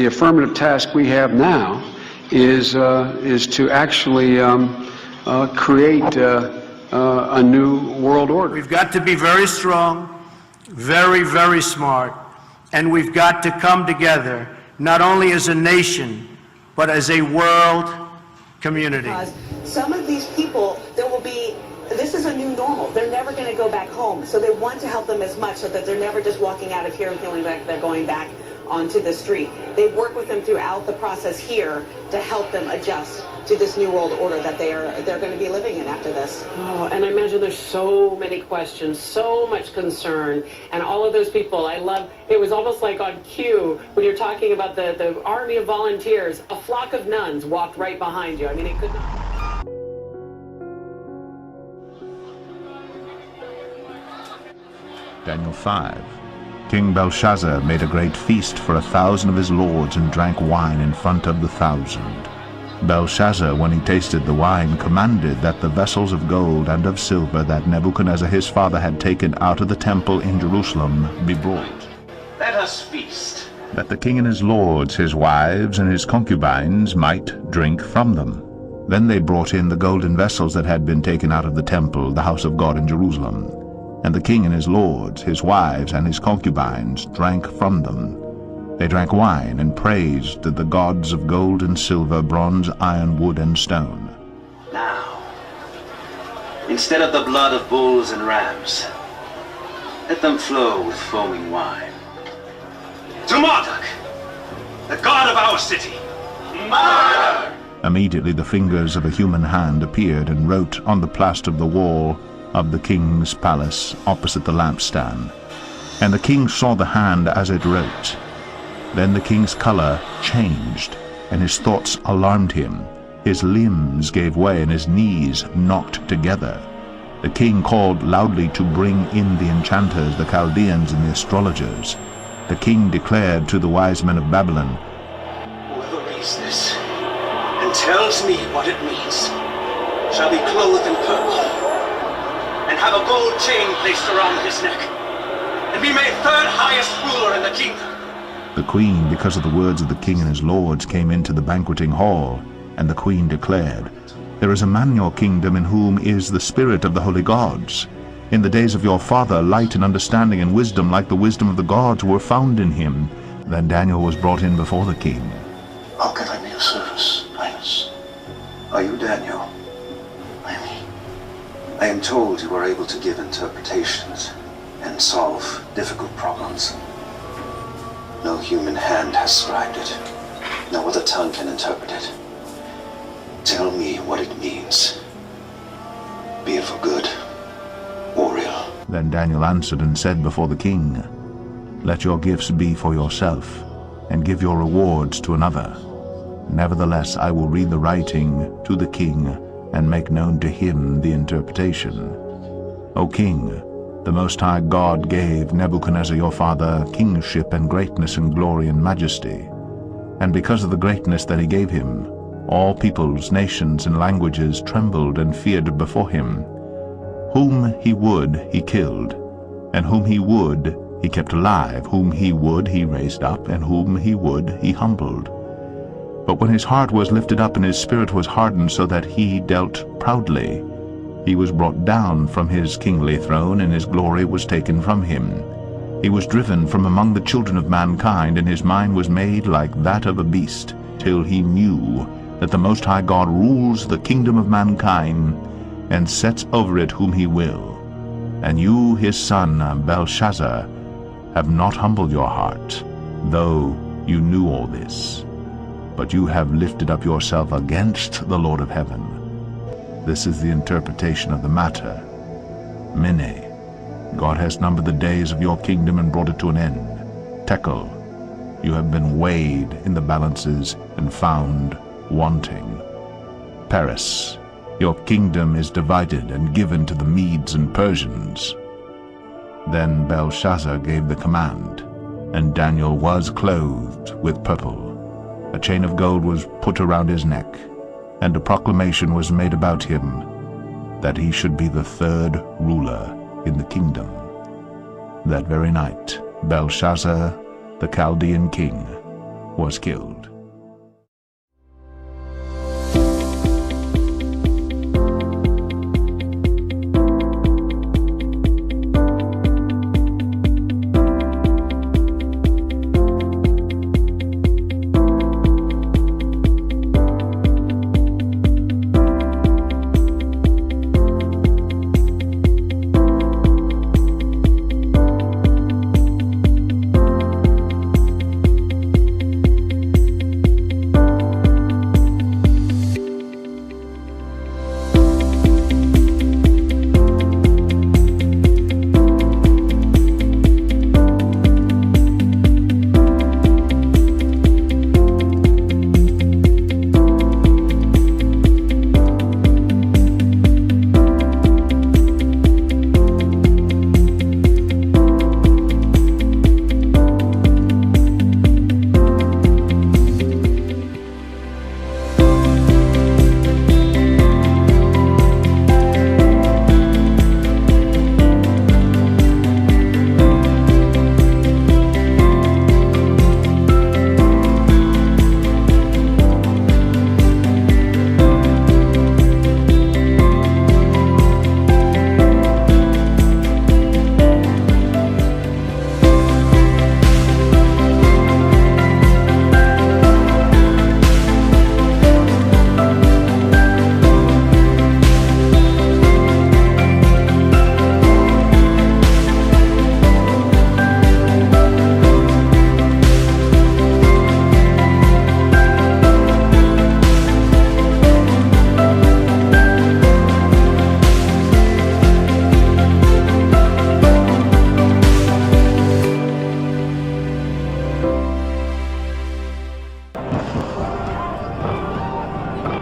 The affirmative task we have now is to actually create a new world order. We've got to be very strong, very, very smart, and we've got to come together, not only as a nation, but as a world community. Because some of these people, this is a new normal. They're never going to go back home. So they want to help them as much so that they're never just walking out of here and feeling like they're going back onto the street. They work with them throughout the process here to help them adjust to this new world order that they're going to be living in after this. Oh, and I imagine there's so many questions, so much concern, and all of those people. I love, it was almost like on cue when you're talking about the army of volunteers. A flock of nuns walked right behind you. I mean, it could not. Daniel 5. King Belshazzar made a great feast for 1,000 of his lords and drank wine in front of the 1,000. Belshazzar, when he tasted the wine, commanded that the vessels of gold and of silver that Nebuchadnezzar his father had taken out of the temple in Jerusalem be brought. Let us feast. That the king and his lords, his wives, and his concubines might drink from them. Then they brought in the golden vessels that had been taken out of the temple, the house of God in Jerusalem. And the king and his lords, his wives, and his concubines drank from them. They drank wine and praised the gods of gold and silver, bronze, iron, wood, and stone. Now, instead of the blood of bulls and rams, let them flow with foaming wine. To Marduk, the god of our city, murder! Immediately the fingers of a human hand appeared and wrote on the plaster of the wall of the king's palace opposite the lampstand. And the king saw the hand as it wrote. Then the king's color changed, and his thoughts alarmed him. His limbs gave way, and his knees knocked together. The king called loudly to bring in the enchanters, the Chaldeans, and the astrologers. The king declared to the wise men of Babylon, Whoever reads this and tells me what it means shall be clothed in purple, and have a gold chain placed around his neck, and be made third highest ruler in the kingdom. The queen, because of the words of the king and his lords, came into the banqueting hall, and the queen declared, There is a man in your kingdom in whom is the spirit of the holy gods. In the days of your father, light and understanding and wisdom like the wisdom of the gods were found in him. Then Daniel was brought in before the king. How can I be of service, Highness? Are you Daniel? I am told you are able to give interpretations and solve difficult problems. No human hand has scribed it. No other tongue can interpret it. Tell me what it means. Be it for good or ill. Then Daniel answered and said before the king, Let your gifts be for yourself, and give your rewards to another. Nevertheless, I will read the writing to the king, and make known to him the interpretation. O king, the Most High God gave Nebuchadnezzar your father kingship and greatness and glory and majesty. And because of the greatness that he gave him, all peoples, nations, and languages trembled and feared before him. Whom he would, he killed, and whom he would, he kept alive. Whom he would, he raised up, and whom he would, he humbled. But when his heart was lifted up and his spirit was hardened so that he dealt proudly, he was brought down from his kingly throne, and his glory was taken from him. He was driven from among the children of mankind, and his mind was made like that of a beast, till he knew that the Most High God rules the kingdom of mankind, and sets over it whom he will. And you, his son, Belshazzar, have not humbled your heart, though you knew all this. But you have lifted up yourself against the Lord of heaven. This is the interpretation of the matter. Mene, God has numbered the days of your kingdom and brought it to an end. Tekel, you have been weighed in the balances and found wanting. Peres, your kingdom is divided and given to the Medes and Persians. Then Belshazzar gave the command, and Daniel was clothed with purple. A chain of gold was put around his neck, and a proclamation was made about him that he should be the third ruler in the kingdom. That very night, Belshazzar, the Chaldean king, was killed.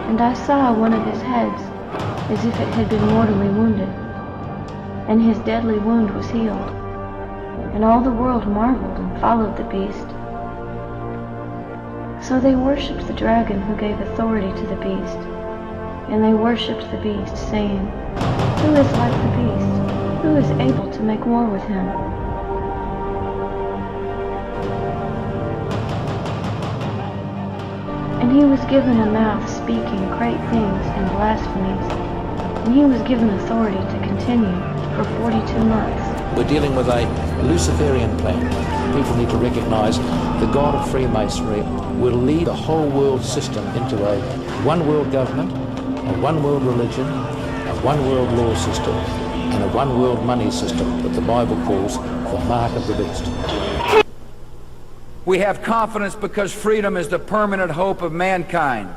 And I saw one of his heads, as if it had been mortally wounded, and his deadly wound was healed. And all the world marveled and followed the beast. So they worshipped the dragon who gave authority to the beast, and they worshipped the beast, saying, "Who is like the beast? Who is able to make war with him?" And he was given a mouth speaking great things and blasphemies, and he was given authority to continue for 42 months. We're dealing with a Luciferian plan. People need to recognize the God of Freemasonry will lead the whole world system into a one world government, a one world religion, a one world law system, and a one world money system that the Bible calls the mark of the beast. We have confidence because freedom is the permanent hope of mankind,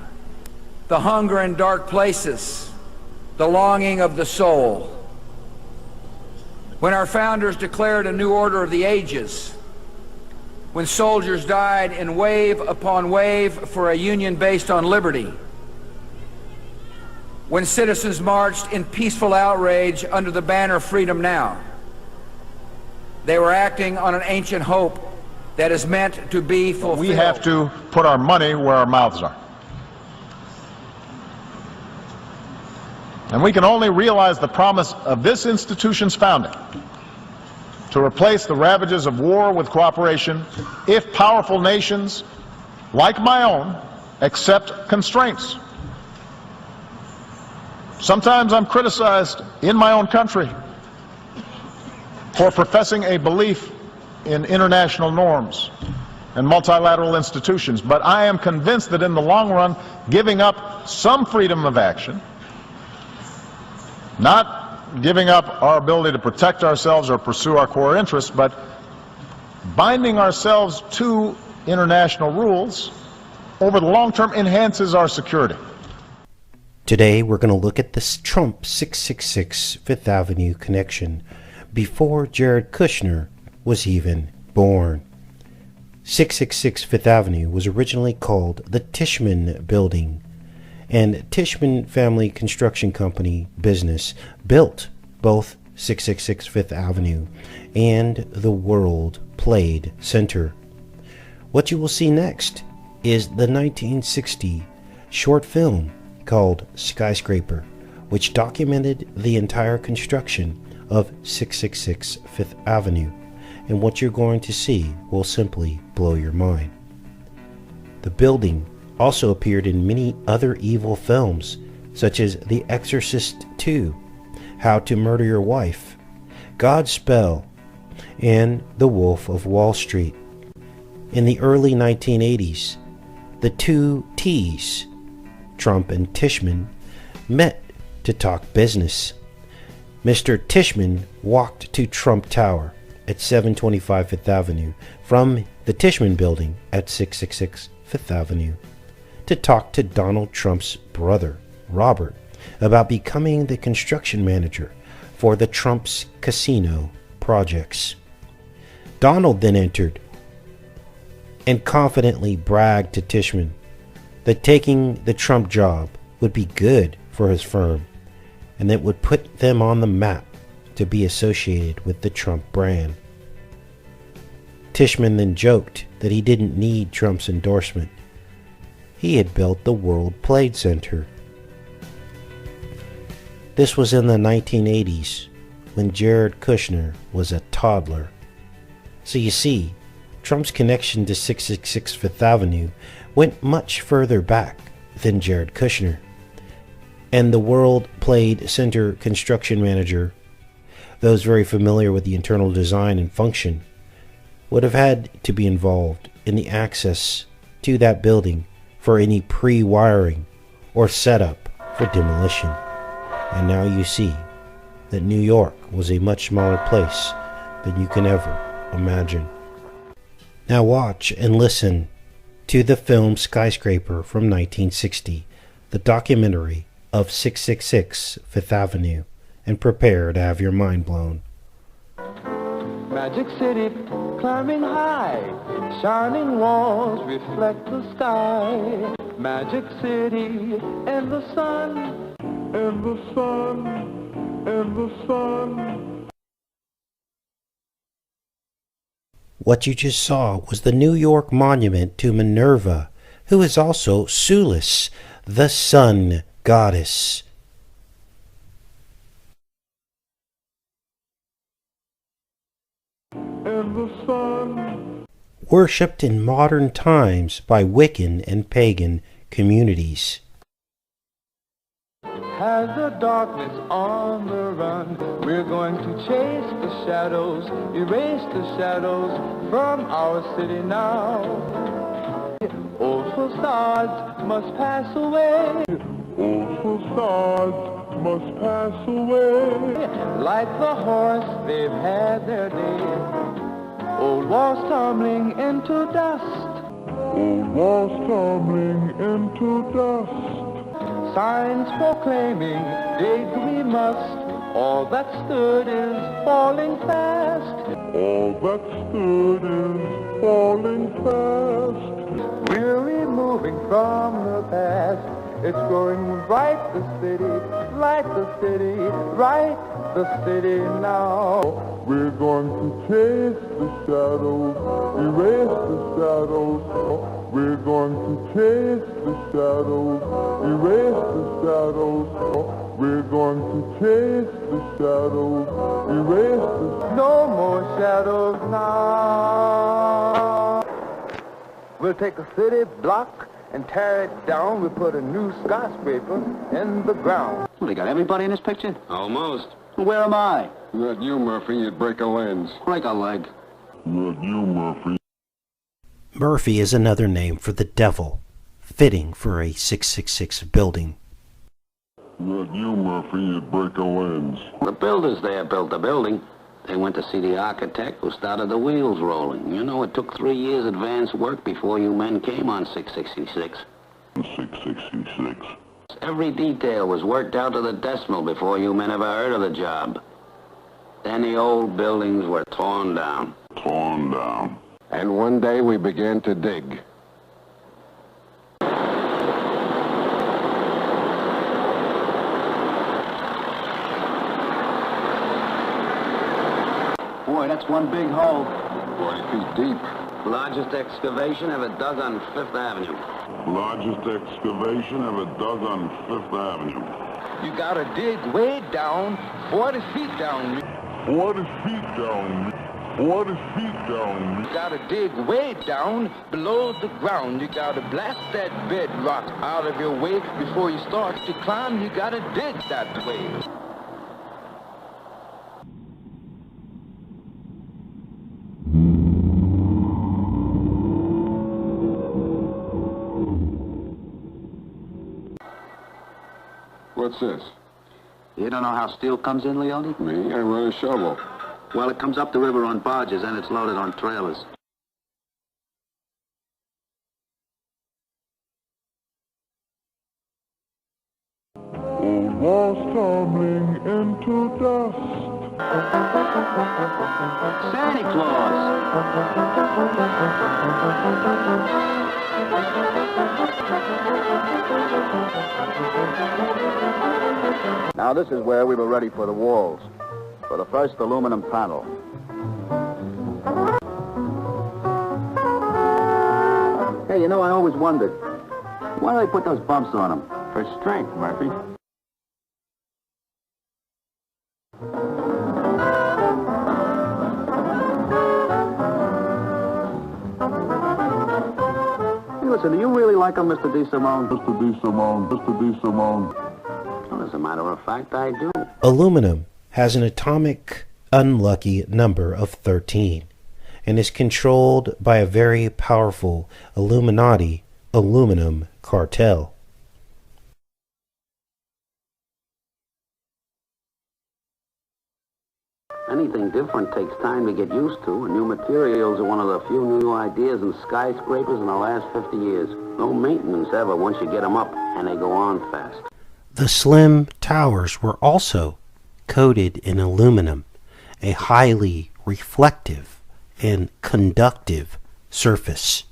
the hunger in dark places, the longing of the soul. When our founders declared a new order of the ages, when soldiers died in wave upon wave for a union based on liberty, when citizens marched in peaceful outrage under the banner Freedom Now, they were acting on an ancient hope that is meant to be fulfilled. We have to put our money where our mouths are. And we can only realize the promise of this institution's founding to replace the ravages of war with cooperation if powerful nations, like my own, accept constraints. Sometimes I'm criticized in my own country for professing a belief in international norms and multilateral institutions, but I am convinced that in the long run, giving up some freedom of action, not giving up our ability to protect ourselves or pursue our core interests, but binding ourselves to international rules over the long term enhances our security. Today we're going to look at this Trump 666 Fifth Avenue connection before Jared Kushner was even born. 666 Fifth Avenue was originally called the Tishman Building, and Tishman Family Construction Company business built both 666 Fifth Avenue and the World Trade Center. What you will see next is the 1960 short film called Skyscraper, which documented the entire construction of 666 Fifth Avenue, and what you're going to see will simply blow your mind. The building also appeared in many other evil films, such as The Exorcist II, How to Murder Your Wife, Godspell, and The Wolf of Wall Street. In the early 1980s, the two T's, Trump and Tishman, met to talk business. Mr. Tishman walked to Trump Tower at 725 Fifth Avenue from the Tishman Building at 666 Fifth Avenue to talk to Donald Trump's brother, Robert, about becoming the construction manager for the Trump's casino projects. Donald then entered and confidently bragged to Tishman that taking the Trump job would be good for his firm and that would put them on the map to be associated with the Trump brand. Tishman then joked that he didn't need Trump's endorsement. He had built the World Trade Center. This was in the 1980s, when Jared Kushner was a toddler. So you see, Trump's connection to 666 Fifth Avenue went much further back than Jared Kushner. And the World Trade Center construction manager, those very familiar with the internal design and function, would have had to be involved in the access to that building for any pre-wiring or setup for demolition. And now you see that New York was a much smaller place than you can ever imagine. Now watch and listen to the film Skyscraper from 1960, the documentary of 666 Fifth Avenue, and prepare to have your mind blown. Magic City, climbing high, shining walls reflect the sky. Magic City, and the sun, and the sun, and the sun. What you just saw was the New York monument to Minerva, who is also Sulis, the sun goddess. And the sun. Worshipped in modern times by Wiccan and pagan communities. Has the darkness on the run? We're going to chase the shadows, erase the shadows from our city now. Old facades must pass away. Old facades must pass away. Like the horse, they've had their day. Old walls tumbling into dust. Old walls tumbling into dust. Signs proclaiming dig we must. All that stood is falling fast. All that stood is falling fast. We're removing from the past. It's growing bright, the city, light the city, right the city now. We're going to chase the shadows, erase the shadows. We're going to chase the shadows, erase the shadows. We're going to chase the shadows, erase the... No more shadows now. We'll take a city block and tear it down. We'll put a new skyscraper in the ground. Well, they got everybody in this picture? Almost. Where am I? Not you, Murphy. You'd break a lens. Break a leg. Not you, Murphy. Murphy is another name for the devil, fitting for a 666 building. Not you, Murphy. You'd break a lens. The builders there built the building. They went to see the architect who started the wheels rolling. You know, it took 3 years advance work before you men came on 666. 666. Every detail was worked out to the decimal before you men ever heard of the job. Then the old buildings were torn down. Torn down. And one day we began to dig. Boy, that's one big hole. 40 feet deep. Largest excavation ever dug on Fifth Avenue. Largest excavation ever dug on Fifth Avenue. You gotta dig way down, 40 feet down. 40 feet down. What is deep down? You gotta dig way down below the ground. You gotta blast that bedrock out of your way before you start to climb. You gotta dig that way. What's this? You don't know how steel comes in, Leone? Me? I run a shovel. Well, it comes up the river on barges and it's loaded on trailers. Old walls tumbling into dust. Santa Claus! Now this is where we were ready for the walls. For the first aluminum panel. Hey, you know, I always wondered, why do they put those bumps on them? For strength, Murphy. Hey, listen, do you really like them, Mr. DeSimone? Mr. DeSimone, Mr. DeSimone. Well, as a matter of fact, I do. Aluminum has an atomic unlucky number of 13 and is controlled by a very powerful Illuminati aluminum cartel. Anything different takes time to get used to, and new materials are one of the few new ideas in skyscrapers in the last 50 years. No maintenance ever once you get them up, and they go on fast. The slim towers were also coated in aluminum, a highly reflective and conductive surface.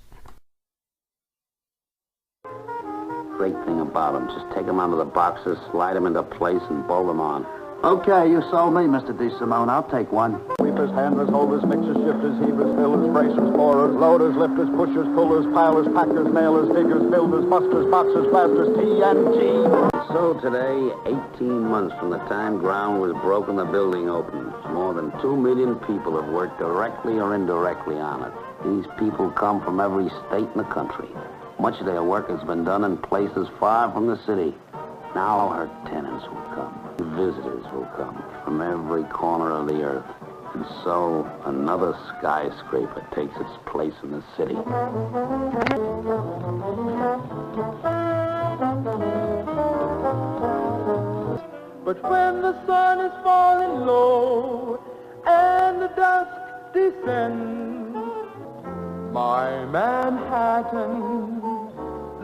Great thing about them, just take them out of the boxes, slide them into place, and bolt them on. Okay, you sold me, Mr. DeSimone. I'll take one. Sweepers, handlers, holders, mixers, shifters, heavers, fillers, bracers, borers, loaders, lifters, pushers, pullers, pilers, packers, nailers, diggers, builders, busters, boxers, blasters, TNT. So today, 18 months from the time ground was broken, the building opened. More than 2 million people have worked directly or indirectly on it. These people come from every state in the country. Much of their work has been done in places far from the city. Now our tenants will come. Visitors will come from every corner of the earth. And so another skyscraper takes its place in the city. But when the sun is falling low and the dusk descends, my Manhattan,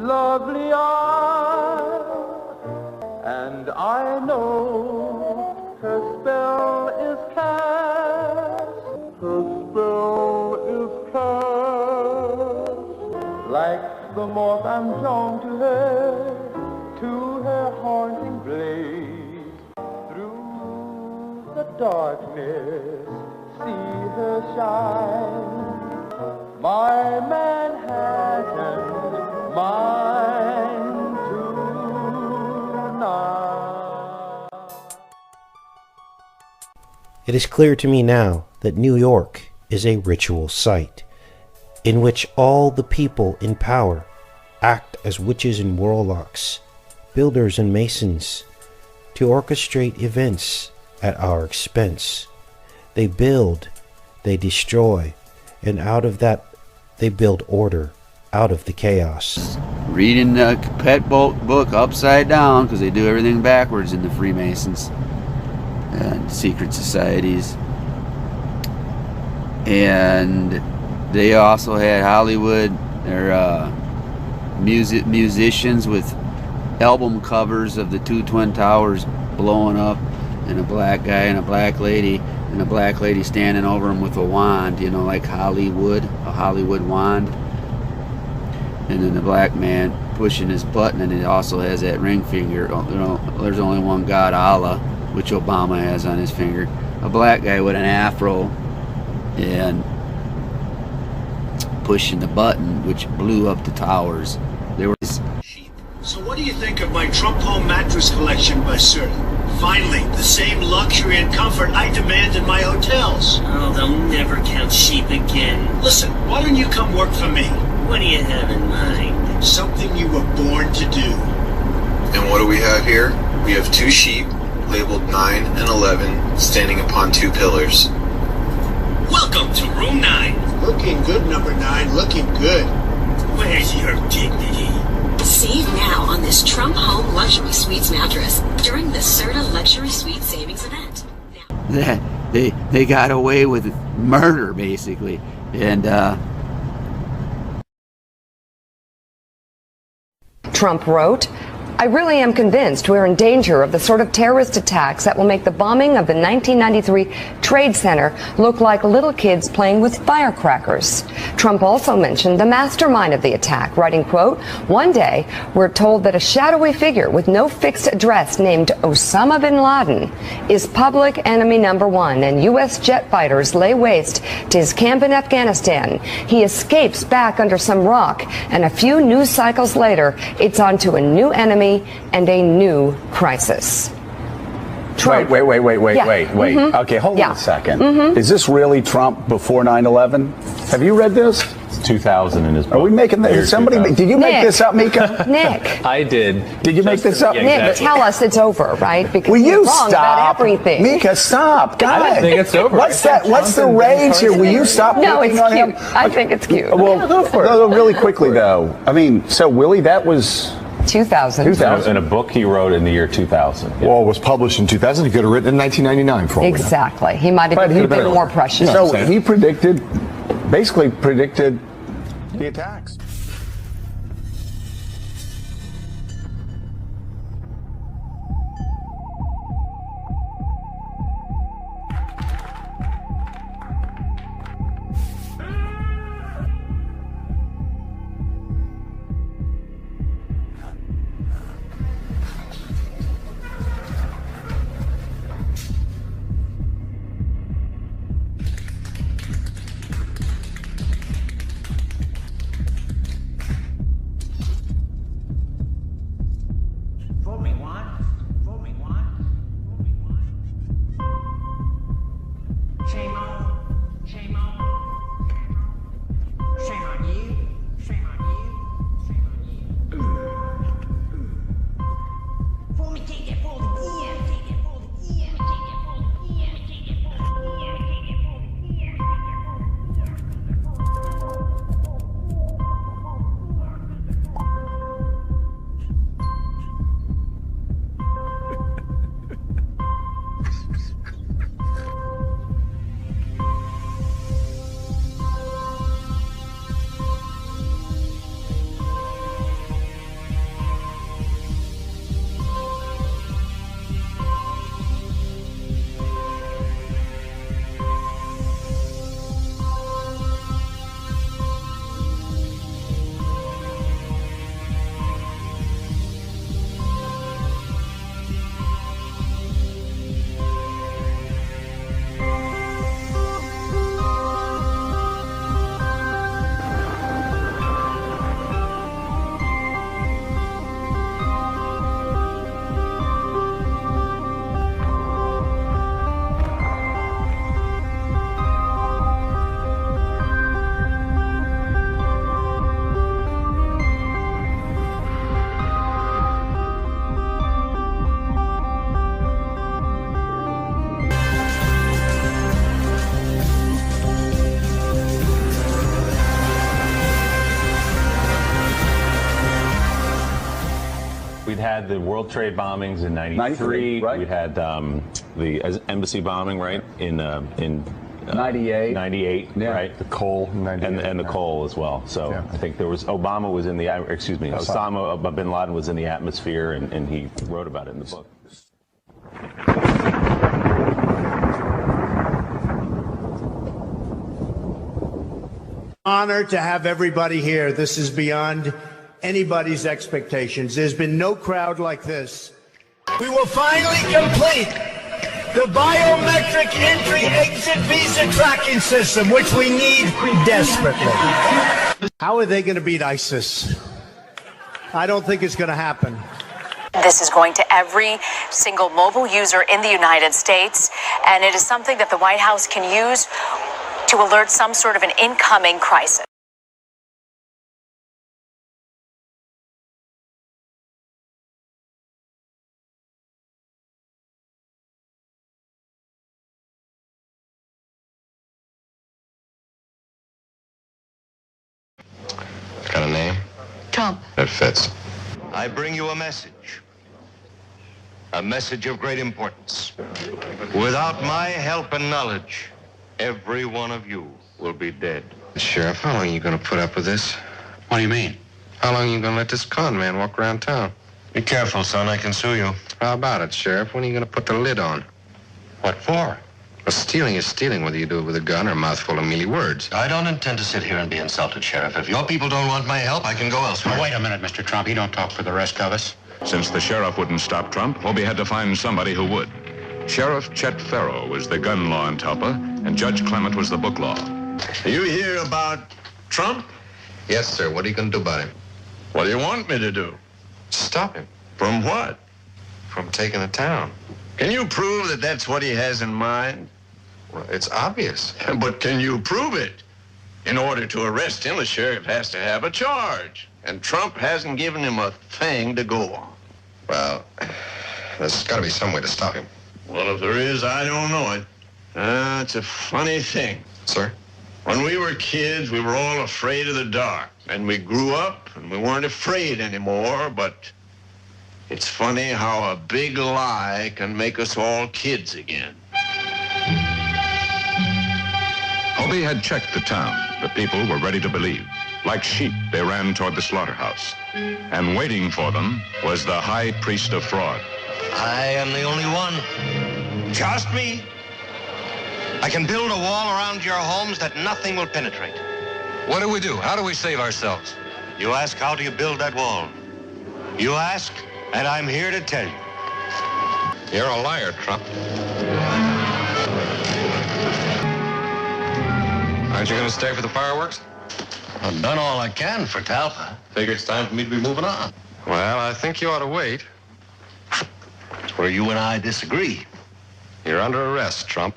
lovely Isle, and I know her spell is cast, her spell is cast, like the moth I'm drawn to her haunting blaze, through the darkness, see her shine, my Manhattan, mine tonight. It is clear to me now that New York is a ritual site in which all the people in power act as witches and warlocks, builders and masons, to orchestrate events at our expense. They build, they destroy, and out of that they build order out of the chaos. Reading the pet book upside down, because they do everything backwards in the Freemasons and secret societies. And they also had Hollywood, their musicians with album covers of the two Twin Towers blowing up, and a black guy and a black lady, and a black lady standing over him with a wand, you know, like Hollywood, a Hollywood wand. And then the black man pushing his button, and it also has that ring finger. You know, there's only one God, Allah, which Obama has on his finger. A black guy with an afro and pushing the button, which blew up the towers. There was. So what do you think of my Trump home mattress collection by Sir? Finally, the same luxury and comfort I demand in my hotels. Oh, they'll never count sheep again. Listen, why don't you come work for me? What do you have in mind? Something you were born to do. And what do we have here? We have 2 sheep, labeled 9 and 11, standing upon 2 pillars. Welcome to room 9. Looking good, number 9, looking good. Where's your dignity? Save now on this Trump Home Luxury Suites mattress during the Serta Luxury Suite Savings Event. They got away with murder, basically. And Trump wrote, I really am convinced we're in danger of the sort of terrorist attacks that will make the bombing of the 1993 Trade Center look like little kids playing with firecrackers. Trump also mentioned the mastermind of the attack, writing, quote, one day we're told that a shadowy figure with no fixed address named Osama bin Laden is public enemy number 1, and U.S. jet fighters lay waste to his camp in Afghanistan. He escapes back under some rock, and a few news cycles later, it's on to a new enemy and a new crisis. Trump. Wait. Yeah. Okay, hold on a second. Mhm. Is this really Trump before 9/11? Have you read this? 2000 in his book. Are we making this? Somebody, did you make Nick. this up, Mika? Nick. I did. Did you make this up? Yeah, Nick, exactly. tell us it's over, right? Because Will you're you wrong stop? about everything. Mika, stop. God. I don't think it's over. What's that? What's the rage here? Will you stop No, picking it's on cute. him? I think it's cute. Well, go for it. no, really quickly, though. I mean, so Willie, that was 2000. 2000. In a book he wrote in the year 2000. Yeah. Well, it was published in 2000. He could have written in 1999 for all we know. Exactly. He might have been more prescient. So he basically predicted the attacks. Shame on. Shame on. Shame on you. Shame on you. Shame on you. For me, take that for the year. Take that for the year. Take that for the year. Take that for the year. Take that for the year. We'd had the World Trade bombings in 93. right. We'd had the embassy bombing, right, in 98. 98, Yeah. right? The coal in 98. And the coal as well. So Yeah. I think there was Osama bin Laden was in the atmosphere, and he wrote about it in the book. Honor to have everybody here. This is beyond anybody's expectations. There's been no crowd like this. We will finally complete the biometric entry-exit visa tracking system, which we need desperately. How are they going to beat ISIS? I don't think it's going to happen. This is going to every single mobile user in the United States, and it is something that the White House can use to alert some sort of an incoming crisis. Got a name? Trump. That fits. I bring you a message of great importance. Without my help and knowledge, every one of you will be dead. Sheriff, how long are you going to put up with this? What do you mean? How long are you going to let this con man walk around town? Be careful, son. I can sue you. How about it, Sheriff? When are you going to put the lid on? What for? Well, stealing is stealing, whether you do it with a gun or a mouthful of mealy words. I don't intend to sit here and be insulted, Sheriff. If your people don't want my help, I can go elsewhere. Now, wait a minute, Mr. Trump. You don't talk for the rest of us. Since the sheriff wouldn't stop Trump, Hobie had to find somebody who would. Sheriff Chet Farrow was the gun law in Talpa, and Judge Clement was the book law. You hear about Trump? Yes, sir. What are you going to do about him? What do you want me to do? Stop him. From what? From taking the town. Can you prove that that's what he has in mind? Well, it's obvious. But can you prove it? In order to arrest him, the sheriff has to have a charge. And Trump hasn't given him a thing to go on. Well, there's got to be some way to stop him. Well, if there is, I don't know it. It's a funny thing. Sir? When we were kids, we were all afraid of the dark. And we grew up, and we weren't afraid anymore, but it's funny how a big lie can make us all kids again. Hobie had checked the town. The people were ready to believe. Like sheep, they ran toward the slaughterhouse. And waiting for them was the high priest of fraud. I am the only one. Just me. I can build a wall around your homes that nothing will penetrate. What do we do? How do we save ourselves? You ask, how do you build that wall? You ask, and I'm here to tell you. You're a liar, Trump. Aren't you going to stay for the fireworks? I've done all I can for Talpa. Figure it's time for me to be moving on. Well, I think you ought to wait. That's where you and I disagree. You're under arrest, Trump.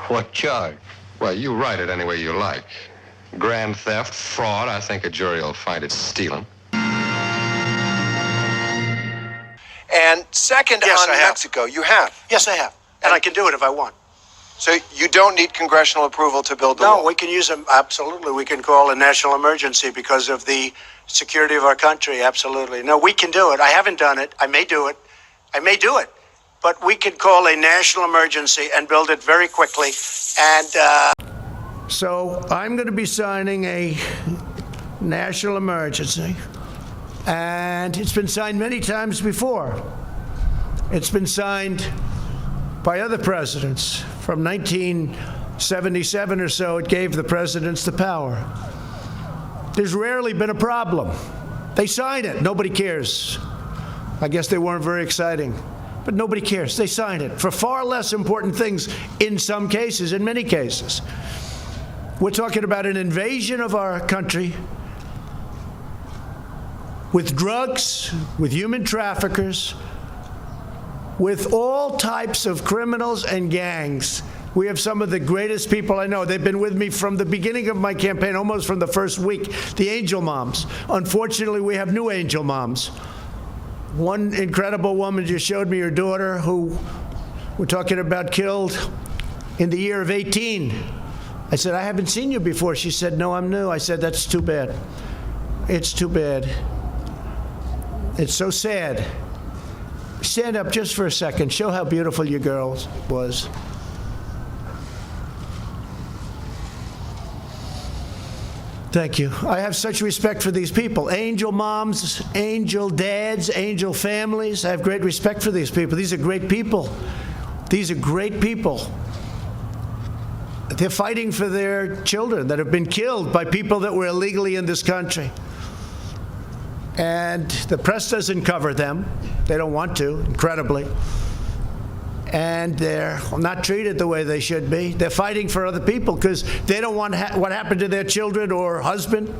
What charge? Well, you write it any way you like. Grand theft, fraud, I think a jury will find it's stealing. And second, Yes, on I have. Mexico, you have. Yes, I have. And I can do it if I want. So you don't need congressional approval to build the wall? No, we can use them. Absolutely. We can call a national emergency because of the security of our country. Absolutely. No, we can do it. I haven't done it. I may do it. But we can call a national emergency and build it very quickly. And so I'm going to be signing a national emergency. And it's been signed many times before. It's been signed by other presidents. From 1977 or so, it gave the presidents the power. There's rarely been a problem. They sign it. Nobody cares. I guess they weren't very exciting. But nobody cares. They sign it for far less important things in some cases, in many cases. We're talking about an invasion of our country with drugs, with human traffickers, with all types of criminals and gangs. We have some of the greatest people I know. They've been with me from the beginning of my campaign, almost from the first week, the angel moms. Unfortunately, we have new angel moms. One incredible woman just showed me her daughter, who we're talking about killed in the year of 18. I said, I haven't seen you before. She said, no, I'm new. I said, that's too bad. It's too bad. It's so sad. Stand up just for a second. Show how beautiful your girl was. Thank you. I have such respect for these people. Angel moms, angel dads, angel families. I have great respect for these people. These are great people. These are great people. They're fighting for their children that have been killed by people that were illegally in this country. And the press doesn't cover them. They don't want to, incredibly. And they're not treated the way they should be. They're fighting for other people because they don't want what happened to their children or husband.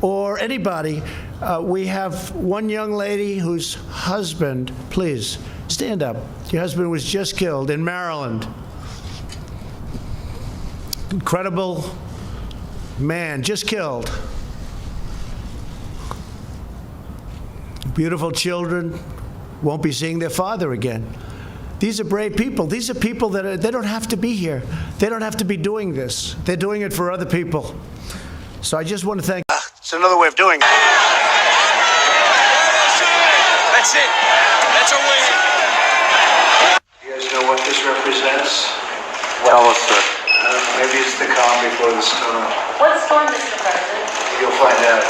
or anybody. We have one young lady whose husband, please stand up. Your husband was just killed in Maryland. Incredible man, just killed. Beautiful children won't be seeing their father again. These are brave people. These are people that they don't have to be here. They don't have to be doing this. They're doing it for other people. So I just want to thank. It's another way of doing it. That's it. That's our way. You guys know what this represents? Tell us, sir. Maybe it's the calm before the storm. What storm, Mr. President? You'll find out.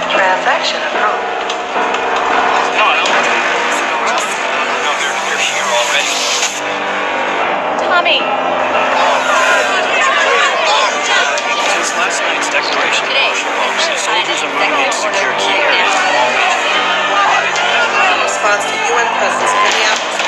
Transaction approved. No, they're here already. Tommy! Since last night's declaration of martial law, soldiers and Marines secured key areas of all regions. In response to UN presence in Minneapolis.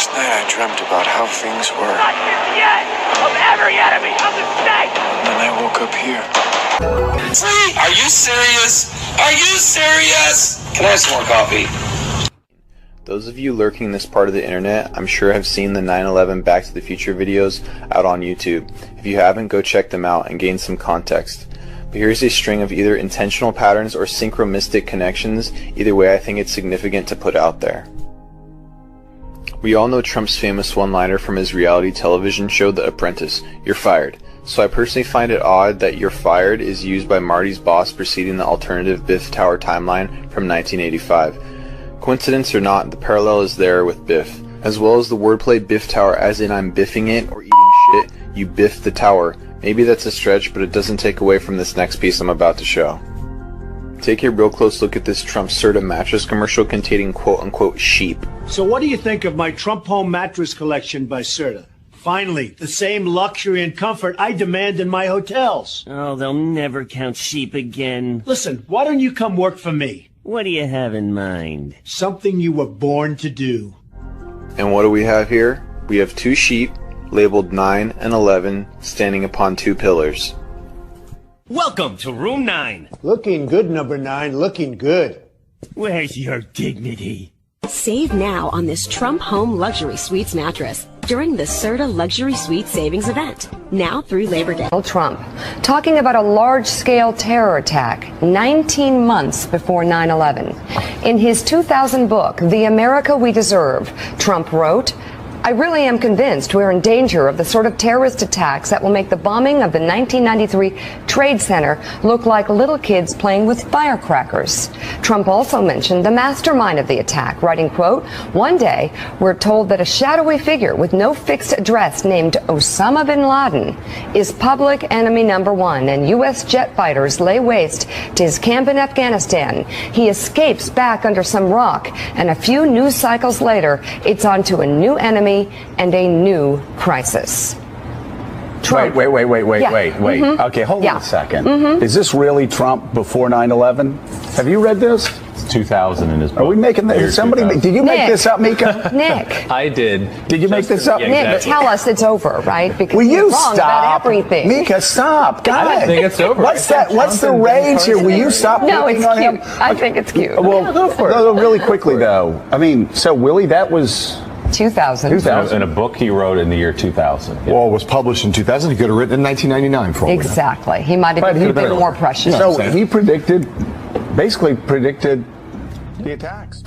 Last night I dreamt about how things were. Not here yet! Of every enemy of the state! And then I woke up here. Are you serious? Are you serious? Can I have some more coffee? Those of you lurking in this part of the internet, I'm sure have seen the 9/11 Back to the Future videos out on YouTube. If you haven't, go check them out and gain some context. But here's a string of either intentional patterns or synchromistic connections. Either way, I think it's significant to put out there. We all know Trump's famous one-liner from his reality television show The Apprentice, "You're fired." So I personally find it odd that "you're fired" is used by Marty's boss preceding the alternative Biff Tower timeline from 1985. Coincidence or not, the parallel is there with Biff, as well as the wordplay Biff Tower as in I'm biffing it or eating shit, you biff the tower. Maybe that's a stretch, but it doesn't take away from this next piece I'm about to show. Take a real close look at this Trump Serta mattress commercial containing quote-unquote sheep. So what do you think of my Trump Home mattress collection by Serta? Finally, the same luxury and comfort I demand in my hotels. Oh, they'll never count sheep again. Listen, why don't you come work for me? What do you have in mind? Something you were born to do. And what do we have here? We have two sheep, labeled 9 and 11, standing upon two pillars. Welcome to room 9. Looking good, number 9, looking good. Where's your dignity? Save now on this Trump Home Luxury Suites mattress during the Serta Luxury Suite Savings Event, now through Labor Day. Trump talking about a large-scale terror attack 19 months before 9/11. In his 2000 book, The America We Deserve, Trump wrote, I really am convinced we're in danger of the sort of terrorist attacks that will make the bombing of the 1993 Trade Center look like little kids playing with firecrackers. Trump also mentioned the mastermind of the attack, writing, quote, "One day, we're told that a shadowy figure with no fixed address named Osama bin Laden is public enemy number one, and U.S. jet fighters lay waste to his camp in Afghanistan. He escapes back under some rock, and a few news cycles later, it's on to a new enemy and a new crisis." Trump. Wait. Yeah. Mhm. Okay, hold Yeah. on a second. Mhm. Is this really Trump before 9/11? Have you read this? 2000 in his book. Are we making this? Somebody, did you make Nick. this up, Mika? Nick. I did. Did you make this up? Yeah, Nick, exactly. tell us it's over, right? Because Will you're you wrong stop? about everything. Mika, stop. God. I don't think it's over. What's that? What's the rage here? Will you stop No, picking it's on him? cute. I think it's cute. Well, go for it. No, really quickly, though. I mean, so Willie, that was 2000. 2000. In a book he wrote in the year 2000. Well, it was published in 2000. He could have written in 1999 for all we know. Exactly. He might have But been he- a bit more precious. So he basically predicted the attacks.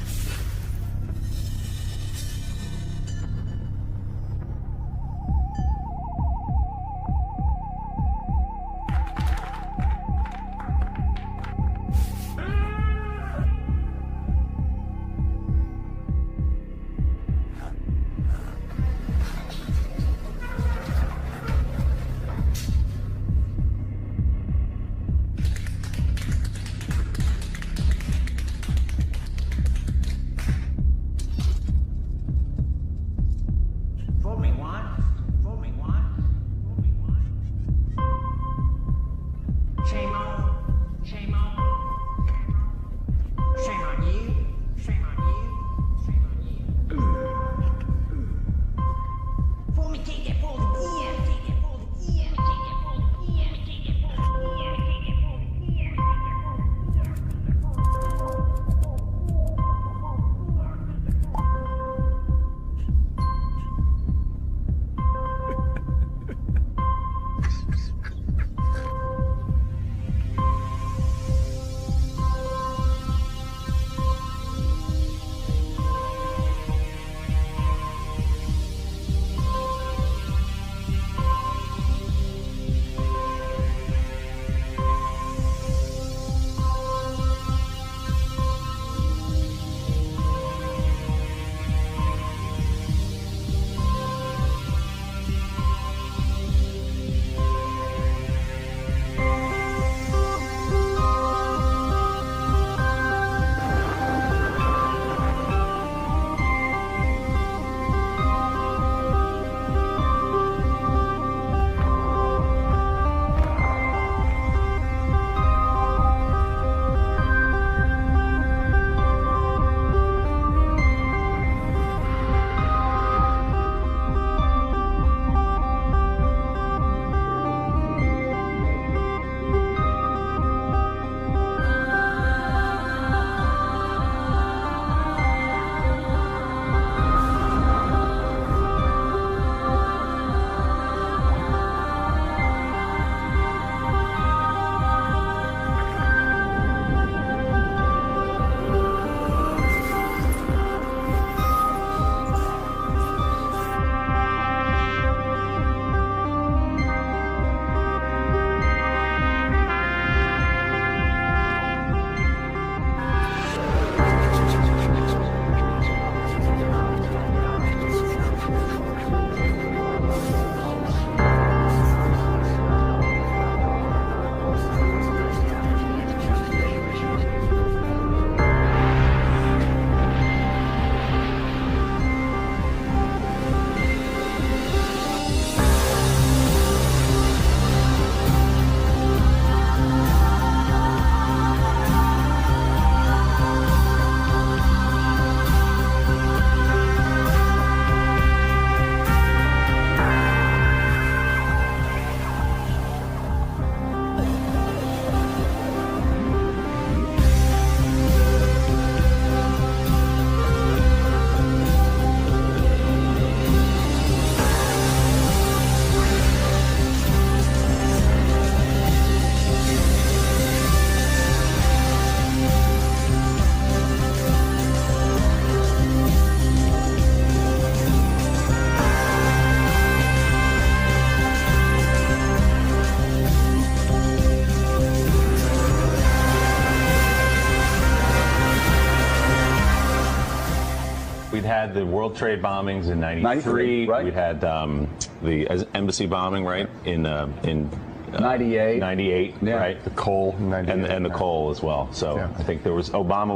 had the World Trade bombings in '93. right. We had the embassy bombing, right, in 98. 98, Yeah. right? The coal, And the coal as well. So Yeah. I think there was Osama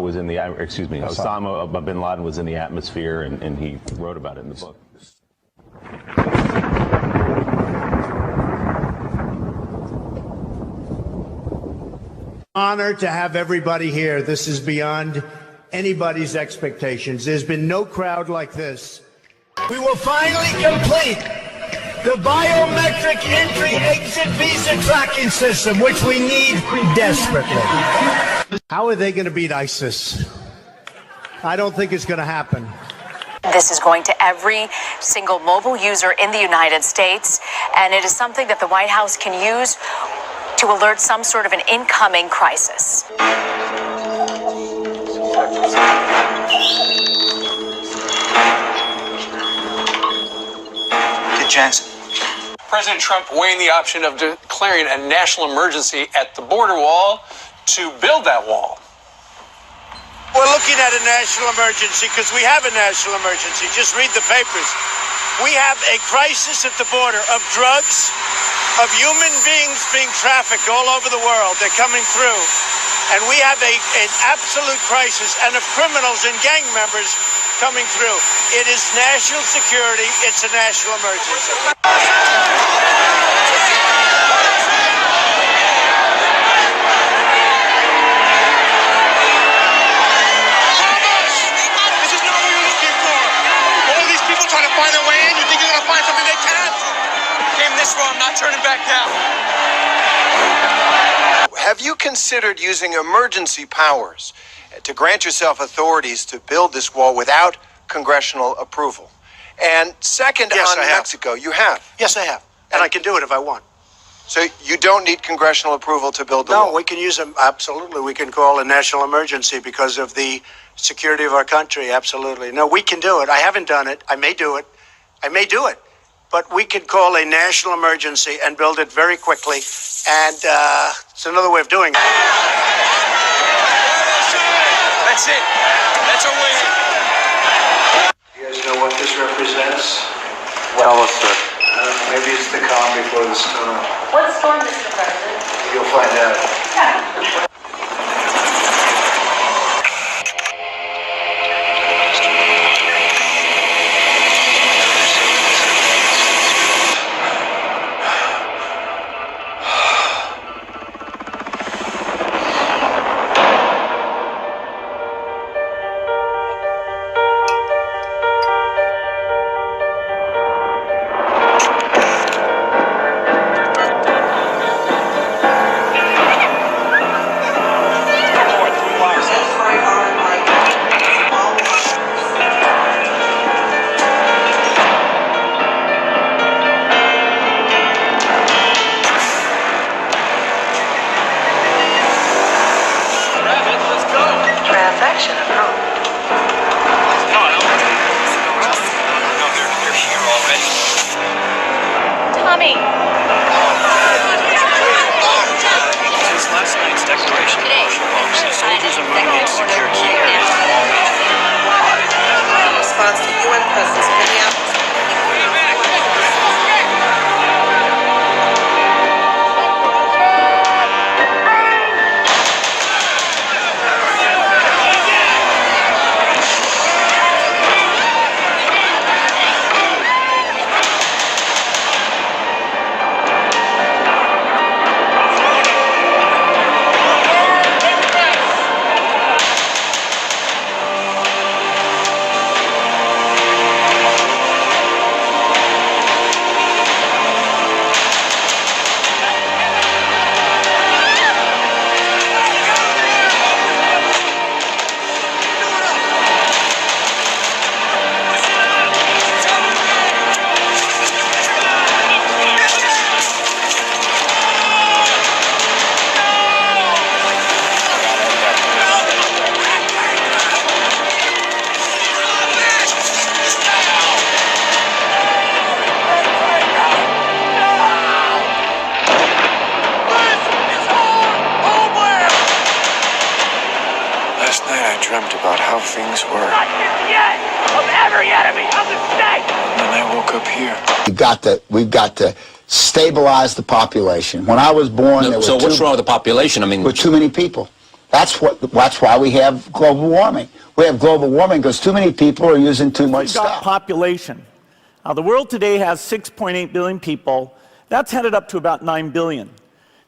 bin Laden was in the atmosphere, and he wrote about it in the book. Honor to have everybody here. This is beyond anybody's expectations. There's been no crowd like this. We will finally complete the biometric entry-exit visa tracking system, which we need desperately. How are they going to beat ISIS? I don't think it's going to happen. This is going to every single mobile user in the United States, and it is something that the White House can use to alert some sort of an incoming crisis. Jansen. President Trump weighing the option of declaring a national emergency at the border wall to build that wall. We're looking at a national emergency because we have a national emergency. Just read the papers. We have a crisis at the border of drugs, of human beings being trafficked all over the world. They're coming through. And we have an absolute crisis, and of criminals and gang members coming through. It is national security. It's a national emergency. This is not what you're looking for. All these people trying to find their way in. You think you're going to find something they can't? Came this far, I'm not turning back now. Have you considered using emergency powers to grant yourself authorities to build this wall without congressional approval? And second, Yes, on I have. Mexico, you have. Yes, I have. And I can do it if I want. So you don't need congressional approval to build the No, wall? we can use them. Absolutely. We can call a national emergency because of the security of our country. Absolutely. No, we can do it. I haven't done it. I may do it. But we can call a national emergency and build it very quickly. And it's another way of doing it. That's it. That's our way in. You guys know what this represents? Tell us, sir. Maybe it's the calm before the storm. What storm, Mr. President? You'll find out. Transaction approved. They're here already. Tommy! Since last night's declaration of martial law, soldiers are moving to secure key areas of all regions. In response to UN presence in Minneapolis. Last night I dreamt about how things were. Not here yet of every enemy of the state. And then I woke up here. We've got to stabilize the population. When I was born, there were what's wrong with the population? I mean, with too many people. That's why we have global warming. We have global warming because too many people are using too much stuff. Population. Now, the world today has 6.8 billion people. That's headed up to about 9 billion.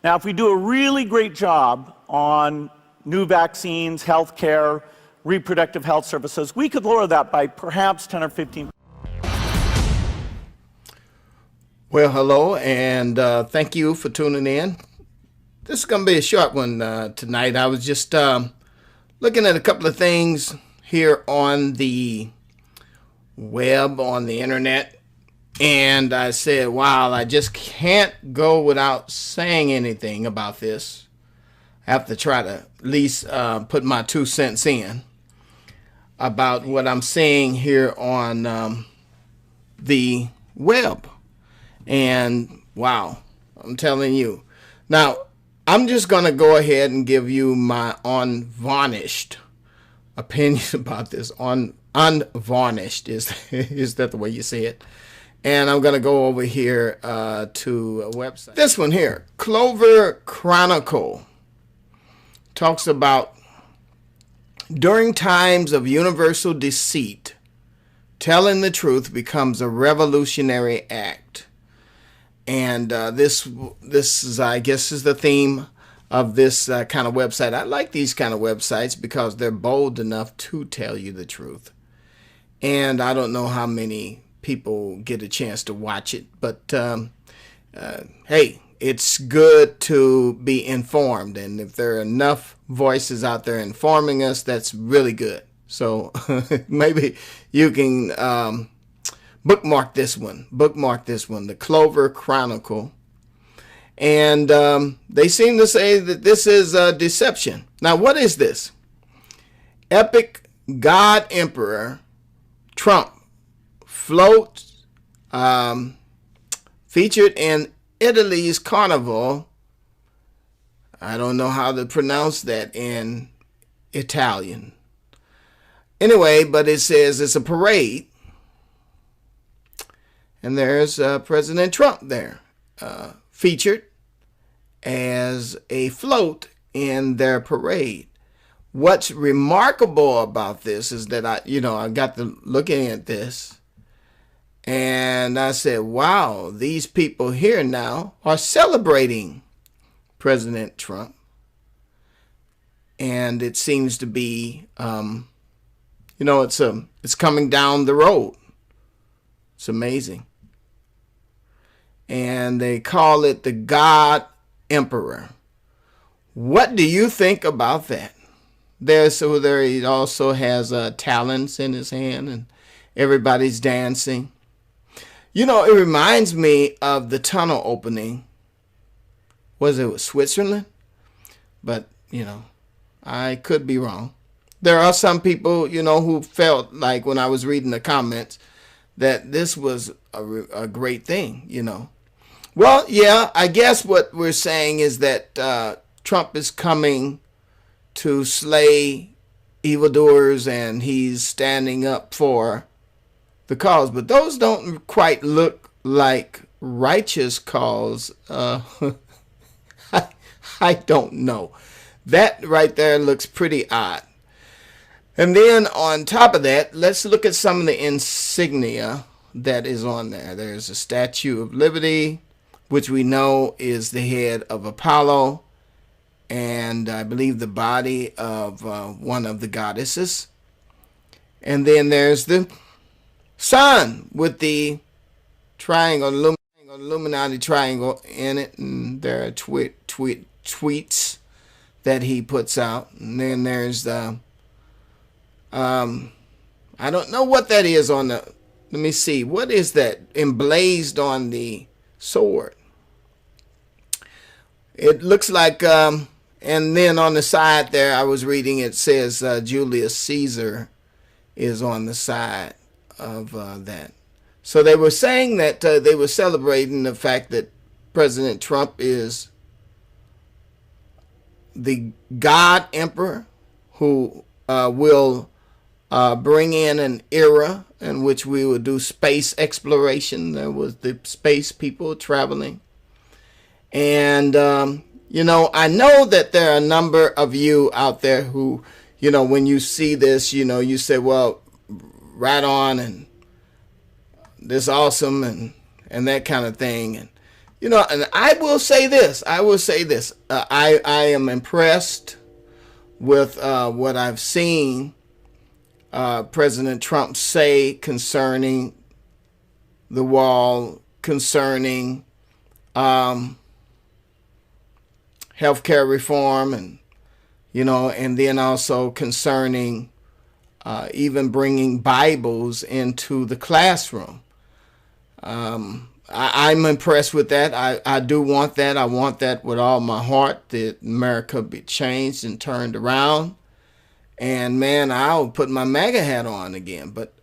Now, if we do a really great job on new vaccines, health care, reproductive health services, we could lower that by perhaps 10 or 15. Well, hello, and thank you for tuning in. This is going to be a short one tonight. I was just looking at a couple of things here on the web, on the internet, and I said, wow, I just can't go without saying anything about this. I have to try to at least put my 2 cents in about what I'm seeing here on the web. And wow, I'm telling you. Now, I'm just going to go ahead and give you my unvarnished opinion about this. Unvarnished, is that the way you say it? And I'm going to go over here to a website. This one here, Clover Chronicle, talks about during times of universal deceit, telling the truth becomes a revolutionary act. And this is, I guess, is the theme of this kind of website. I like these kind of websites because they're bold enough to tell you the truth. And I don't know how many people get a chance to watch it, but hey, it's good to be informed. And if there are enough voices out there informing us, that's really good. So maybe you can bookmark this one, the Clover Chronicle. And they seem to say that this is deception. Now, what is this? Epic God Emperor Trump floats featured in Italy's Carnival. I don't know how to pronounce that in Italian. Anyway, but it says it's a parade. And there's President Trump there, featured as a float in their parade. What's remarkable about this is that I got to looking at this, and I said, wow, these people here now are celebrating President Trump. And it seems to be, it's coming down the road. It's amazing. And they call it the God Emperor. What do you think about that? There he also has talons in his hand, and everybody's dancing. It reminds me of the tunnel opening. Was it Switzerland? But, I could be wrong. There are some people, who felt like when I was reading the comments that this was a great thing, Well, yeah, I guess what we're saying is that Trump is coming to slay evildoers and he's standing up for the cause. But those don't quite look like righteous cause. I don't know. That right there looks pretty odd. And then on top of that, let's look at some of the insignia that is on there. There's a Statue of Liberty, which we know is the head of Apollo, and I believe the body of one of the goddesses. And then there's the sun with the triangle, Illuminati triangle in it, and there are tweets that he puts out. And then there's the, I don't know what that is on the, let me see, what is that emblazed on the sword? It looks like, and then on the side there, I was reading, it says Julius Caesar is on the side of that. So they were saying that they were celebrating the fact that President Trump is the God Emperor who will bring in an era in which we will do space exploration. There was the space people traveling. And, you know, I know that there are a number of you out there who, you know, when you see this, you know, you say, well, right on, and this awesome, and that kind of thing. And, you know, and I will say this. I am impressed with what I've seen President Trump say concerning the wall, concerning healthcare reform, and, you know, and then also concerning even bringing Bibles into the classroom. I'm impressed with that. I do want that. I want that with all my heart, that America be changed and turned around. And man, I'll put my MAGA hat on again. But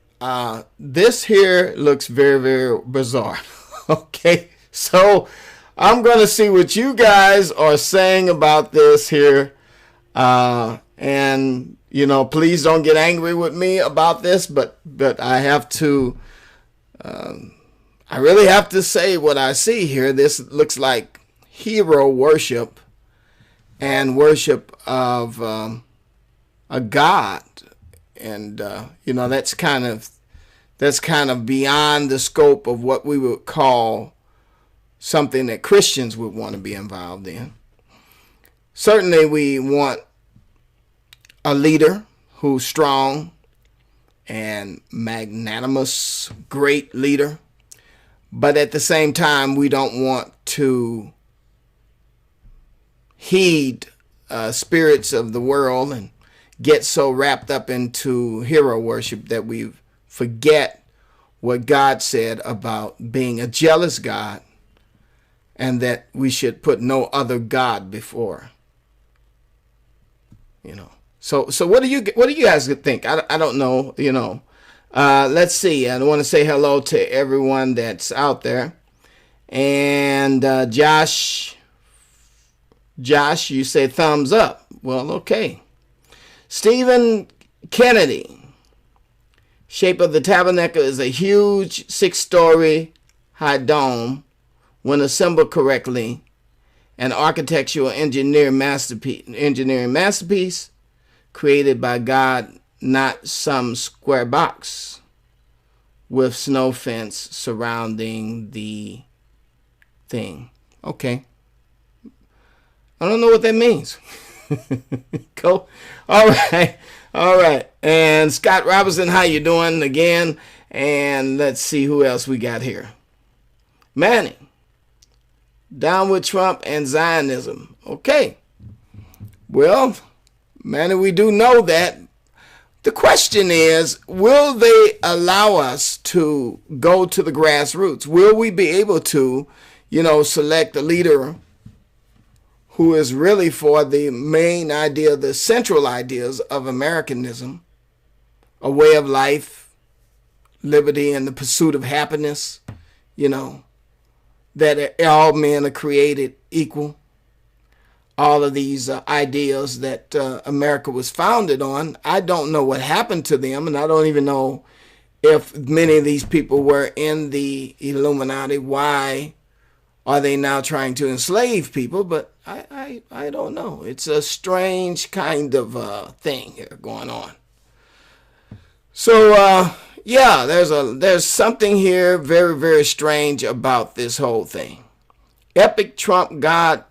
this here looks very, very bizarre. Okay, so I'm going to see what you guys are saying about this here. And, you know, please don't get angry with me about this, but I have to, I really have to say what I see here. This looks like hero worship and worship of a god. And, you know, that's kind of beyond the scope of what we would call something that Christians would want to be involved in. Certainly we want a leader who's strong and magnanimous, great leader. But at the same time, we don't want to heed spirits of the world and get so wrapped up into hero worship that we forget what God said about being a jealous God, and that we should put no other God before. You know. So what do you guys think? I don't know. You know. Let's see. I want to say hello to everyone that's out there. And Josh, you say thumbs up. Well, okay. Stephen Kennedy. Shape of the tabernacle is a huge 6-story high dome when assembled correctly. An architectural engineering masterpiece created by God, not some square box with snow fence surrounding the thing. Okay. I don't know what that means. Cool. All right. And Scott Robinson, how you doing again? And let's see who else we got here. Manny, down with Trump and Zionism. Okay. Well, Manny, we do know that. The question is, will they allow us to go to the grassroots? Will we be able to, you know, select a leader who is really for the main idea, the central ideas of Americanism, a way of life, liberty, and the pursuit of happiness, you know, that all men are created equal? All of these ideas that America was founded on. I don't know what happened to them, and I don't even know if many of these people were in the Illuminati. Why are they now trying to enslave people? But I don't know. It's a strange kind of thing here going on. So yeah, there's something here very, very strange about this whole thing. Epic Trump God.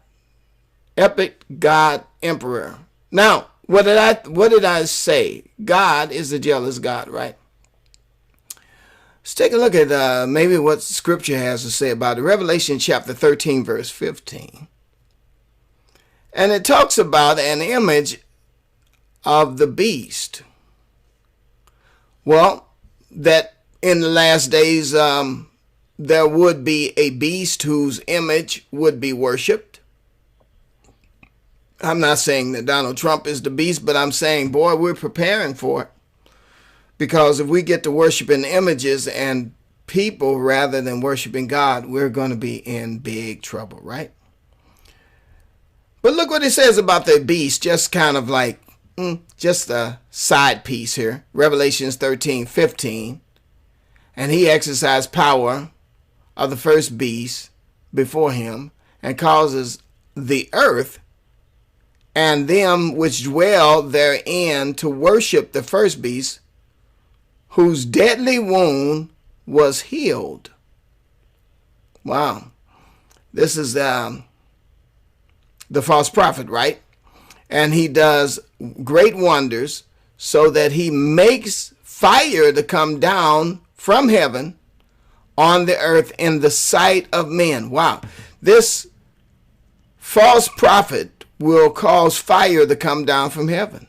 Epic God Emperor. Now, what did I say? God is a jealous God, right? Let's take a look at maybe what Scripture has to say about it. Revelation chapter 13, verse 15. And it talks about an image of the beast. Well, that in the last days there would be a beast whose image would be worshipped. I'm not saying that Donald Trump is the beast, but I'm saying, boy, we're preparing for it. Because if we get to worshiping images and people rather than worshiping God, we're going to be in big trouble, right? But look what it says about the beast, just kind of like just a side piece here. Revelations 13:15. And he exercised power of the first beast before him, and causes the earth and them which dwell therein to worship the first beast, whose deadly wound was healed. Wow. This is the false prophet, right? And he does great wonders, so that he makes fire to come down from heaven on the earth in the sight of men. Wow. This false prophet will cause fire to come down from heaven.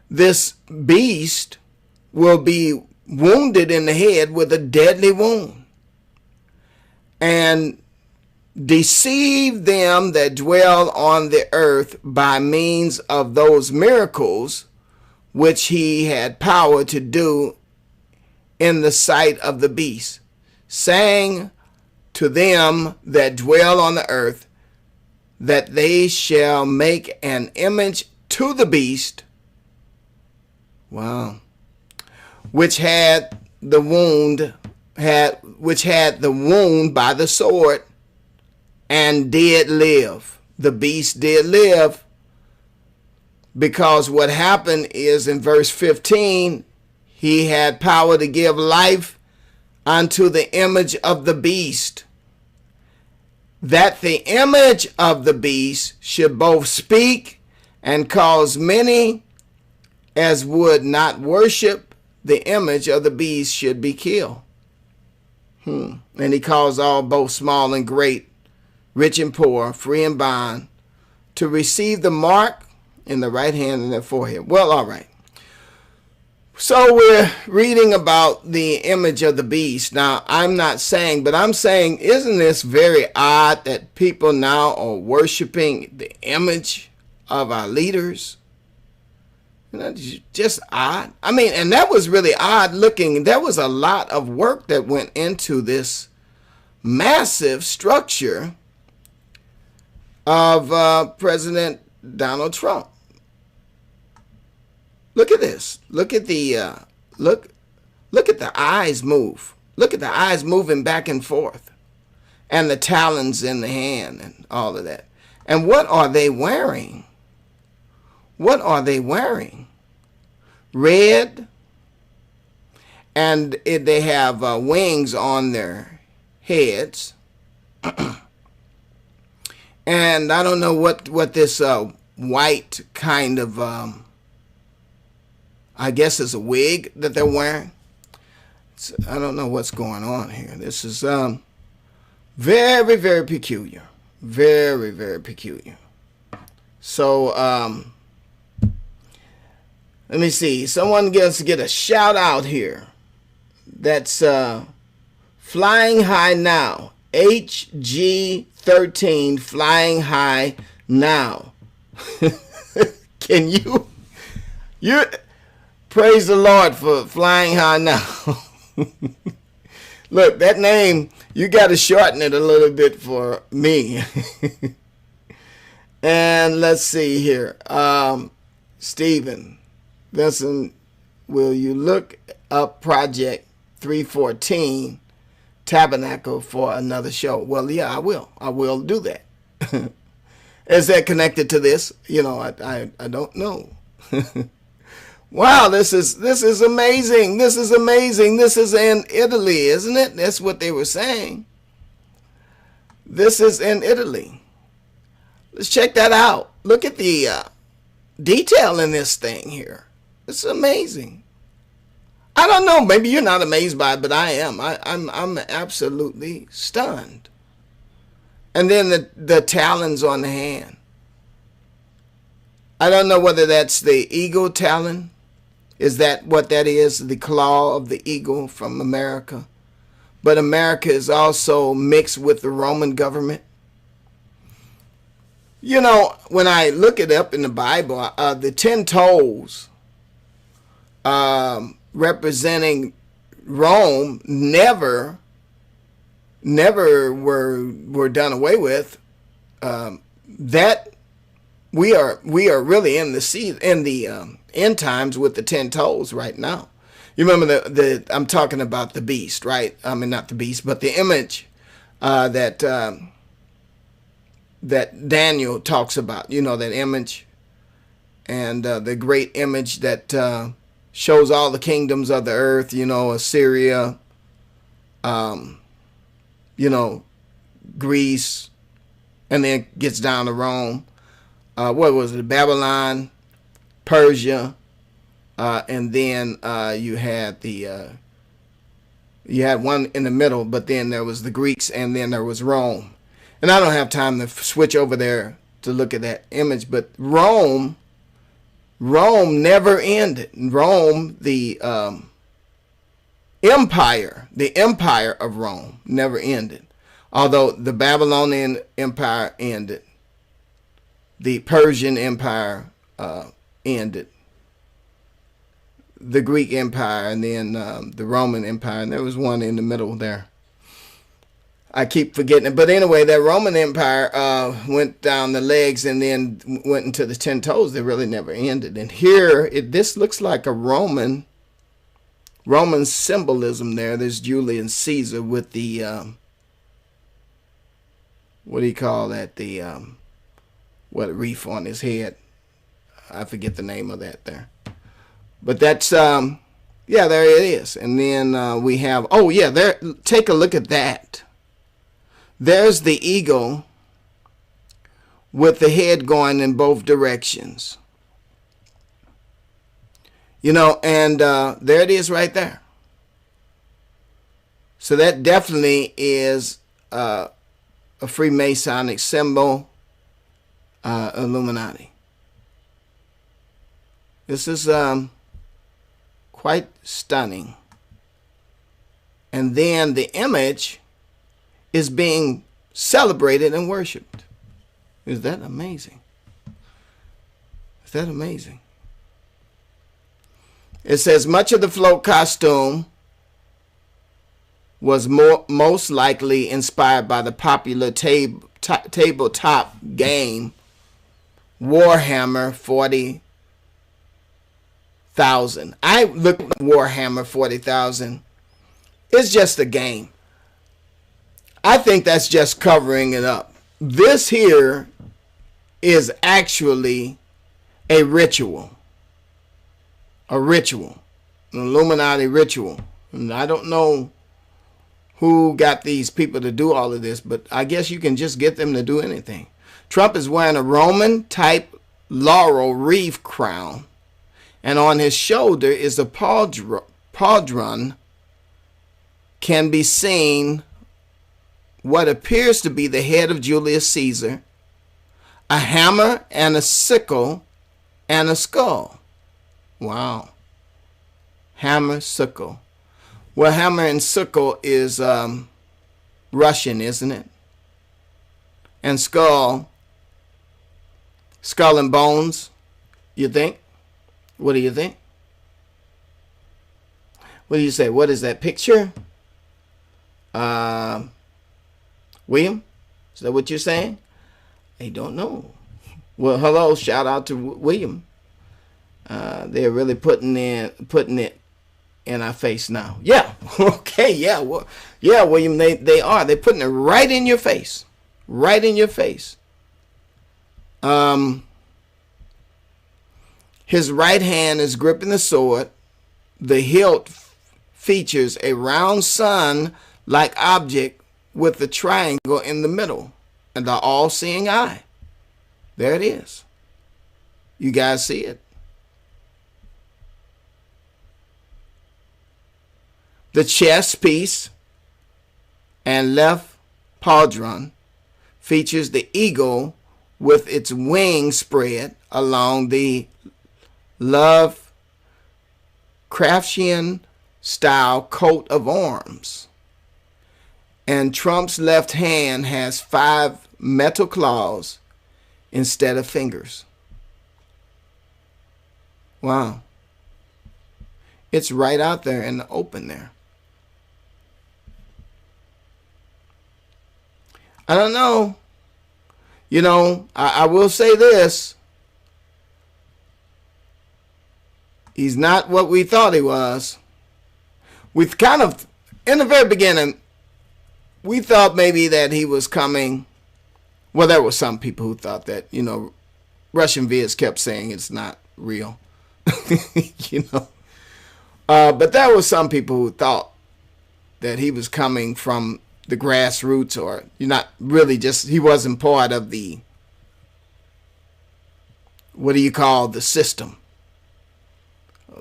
This beast will be wounded in the head with a deadly wound, and deceive them that dwell on the earth by means of those miracles which he had power to do in the sight of the beast, saying to them that dwell on the earth, that they shall make an image to the beast, wow, which had the wound by the sword, and did live. The beast did live, because what happened is in verse 15, he had power to give life unto the image of the beast, that the image of the beast should both speak and cause many as would not worship the image of the beast should be killed. And he caused all, both small and great, rich and poor, free and bond, to receive the mark in the right hand and their forehead. Well, all right. So we're reading about the image of the beast. Now, I'm not saying, but I'm saying, isn't this very odd that people now are worshiping the image of our leaders? You know, just odd. I mean, and that was really odd looking. There was a lot of work that went into this massive structure of President Donald Trump. Look at this. Look at the look at the eyes move. Look at the eyes moving back and forth, and the talons in the hand and all of that. And what are they wearing? What are they wearing? Red, and they have wings on their heads. And I don't know what this white kind of I guess it's a wig that they're wearing. I don't know what's going on here. This is very, very peculiar. Very, very peculiar. So let me see. Someone gets to get a shout out here. That's Flying High Now. HG13 Flying High Now. Can you praise the Lord for Flying High Now? Look, that name, you got to shorten it a little bit for me. And let's see here. Stephen Vincent, will you look up Project 314 Tabernacle for another show? Well, yeah, I will. I will do that. Is that connected to this? You know, I don't know. Wow, this is amazing. This is amazing. This is in Italy, isn't it? That's what they were saying. This is in Italy. Let's check that out. Look at the detail in this thing here. It's amazing. I don't know. Maybe you're not amazed by it, but I am. I'm absolutely stunned. And then the talons on the hand. I don't know whether that's the eagle talon. Is that what that is? The claw of the eagle from America. But America is also mixed with the Roman government. You know, when I look it up in the Bible, the 10 toes representing Rome never were done away with. That we are really in the end times with the 10 toes right now. You remember the I'm talking about the beast, right? I mean, not the beast, but the image that Daniel talks about. You know, that image, and the great image that shows all the kingdoms of the earth. You know, Assyria, you know, Greece, and then gets down to Rome. What was it? Babylon, Persia, and then you had one in the middle, but then there was the Greeks, and then there was Rome. And I don't have time to switch over there to look at that image, but Rome never ended. Rome, the empire of Rome never ended. Although the Babylonian Empire ended, the Persian Empire ended, the Greek Empire, and then the Roman Empire, and there was one in the middle there. I keep forgetting it. But anyway, that Roman Empire went down the legs and then went into the 10 toes. They really never ended. And here, this looks like a Roman symbolism there. There's Julius Caesar with the, what do you call that? The, what, wreath on his head. I forget the name of that there. But that's, yeah, there it is. And then we have, oh yeah, there, take a look at that. There's the eagle with the head going in both directions. You know, and there it is right there. So that definitely is a Freemasonic symbol, Illuminati. This is quite stunning. And then the image is being celebrated and worshipped. Is that amazing? Is that amazing? It says much of the float costume was most likely inspired by the popular tabletop game Warhammer 40,000. I looked at Warhammer 40,000. It's just a game. I think that's just covering it up. This here is actually a ritual. A ritual. An Illuminati ritual. And I don't know who got these people to do all of this, but I guess you can just get them to do anything. Trump is wearing a Roman-type laurel wreath crown, and on his shoulder is a pauldron. Can be seen what appears to be the head of Julius Caesar, a hammer and a sickle, and a skull. Wow. Hammer, sickle. Well, hammer and sickle is Russian, isn't it? And skull and bones, you think? What do you think? What do you say? What is that picture? William? Is that what you're saying? I don't know. Well, hello, shout out to William. They're really putting it in our face now. Yeah. Okay. Yeah. Well, yeah, William, they are. They're putting it right in your face. Right in your face. His right hand is gripping the sword. The hilt features a round sun-like object with a triangle in the middle and the all-seeing eye. There it is. You guys see it? The chest piece and left pauldron features the eagle with its wings spread along the Lovecraftian style coat of arms. And Trump's left hand has 5 metal claws instead of fingers. Wow. It's right out there in the open there. I don't know. You know, I will say this. He's not what we thought he was. We kind of, in the very beginning, we thought maybe that he was coming. Well, there were some people who thought that, you know, Russian vids kept saying it's not real, you know. But there were some people who thought that he was coming from the grassroots, or you're not really just, he wasn't part of the, what do you call, the system.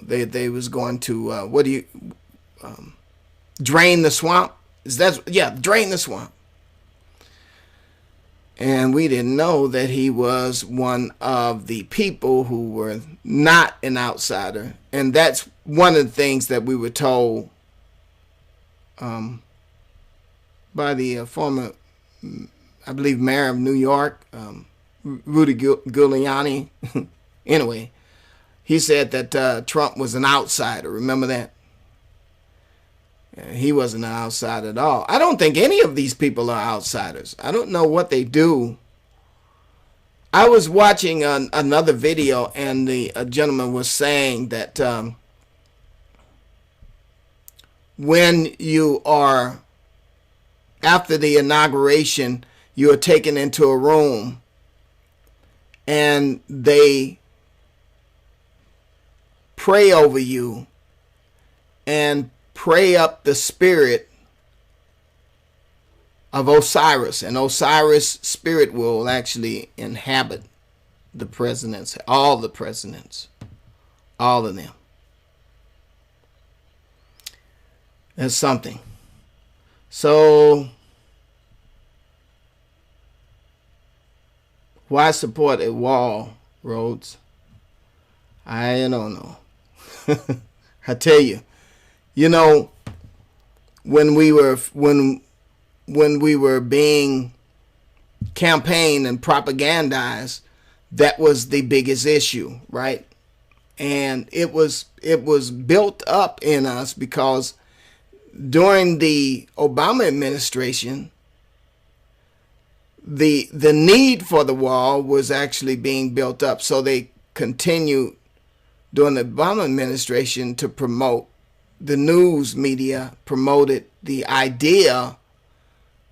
They was going to, drain the swamp? Drain the swamp. And we didn't know that he was one of the people who were not an outsider. And that's one of the things that we were told by the former, I believe, mayor of New York, Rudy Giuliani. Anyway, he said that Trump was an outsider. Remember that? He wasn't an outsider at all. I don't think any of these people are outsiders. I don't know what they do. I was watching another video, and the gentleman was saying that when you are, after the inauguration, you are taken into a room and they pray over you and pray up the spirit of Osiris, and Osiris' spirit will actually inhabit the presidents, all the presidents, all of them. That's something. So why support a wall, Rhodes? I don't know. I tell you. You know, when we were being campaigned and propagandized, that was the biggest issue, right? And it was built up in us because during the Obama administration, the need for the wall was actually being built up. So they continued during the Obama administration to promote. The news media promoted the idea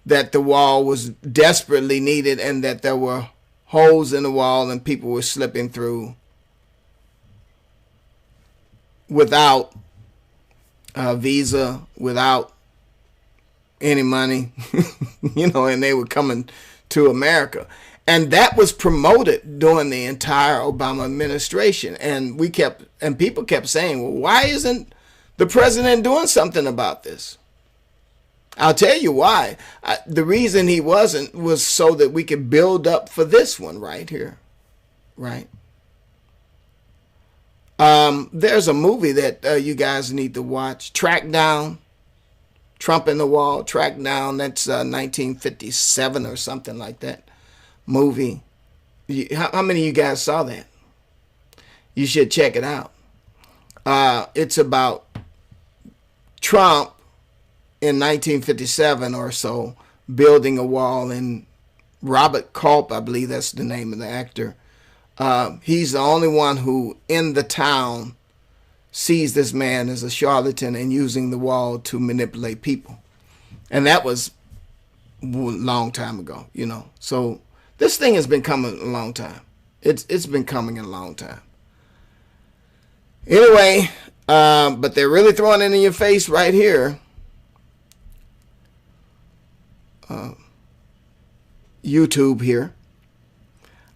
that the wall was desperately needed and that there were holes in the wall and people were slipping through without a visa, without any money, you know, and they were coming to America. And that was promoted during the entire Obama administration. And people kept saying, well, why isn't the president doing something about this? I'll tell you why. The reason he wasn't was so that we could build up for this one right here. Right? There's a movie that you guys need to watch. Track Down. Trump in the Wall. Track Down. That's 1957 or something like that movie. How many of you guys saw that? You should check it out. It's about Trump in 1957 or so building a wall, and Robert Culp, I believe that's the name of the actor, he's the only one who in the town sees this man as a charlatan and using the wall to manipulate people. And that was a long time ago, you know. So this thing has been coming a long time. It's been coming a long time. Anyway, but they're really throwing it in your face right here. YouTube here.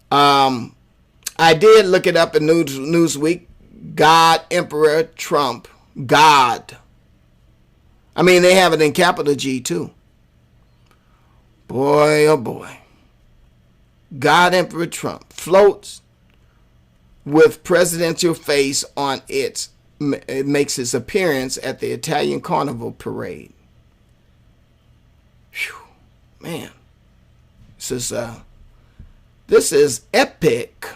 I did look it up in Newsweek. God, Emperor Trump. God. I mean, they have it in capital G too. Boy, oh boy. God, Emperor Trump floats with presidential face on it makes its appearance at the Italian Carnival parade. Whew, man, this is epic.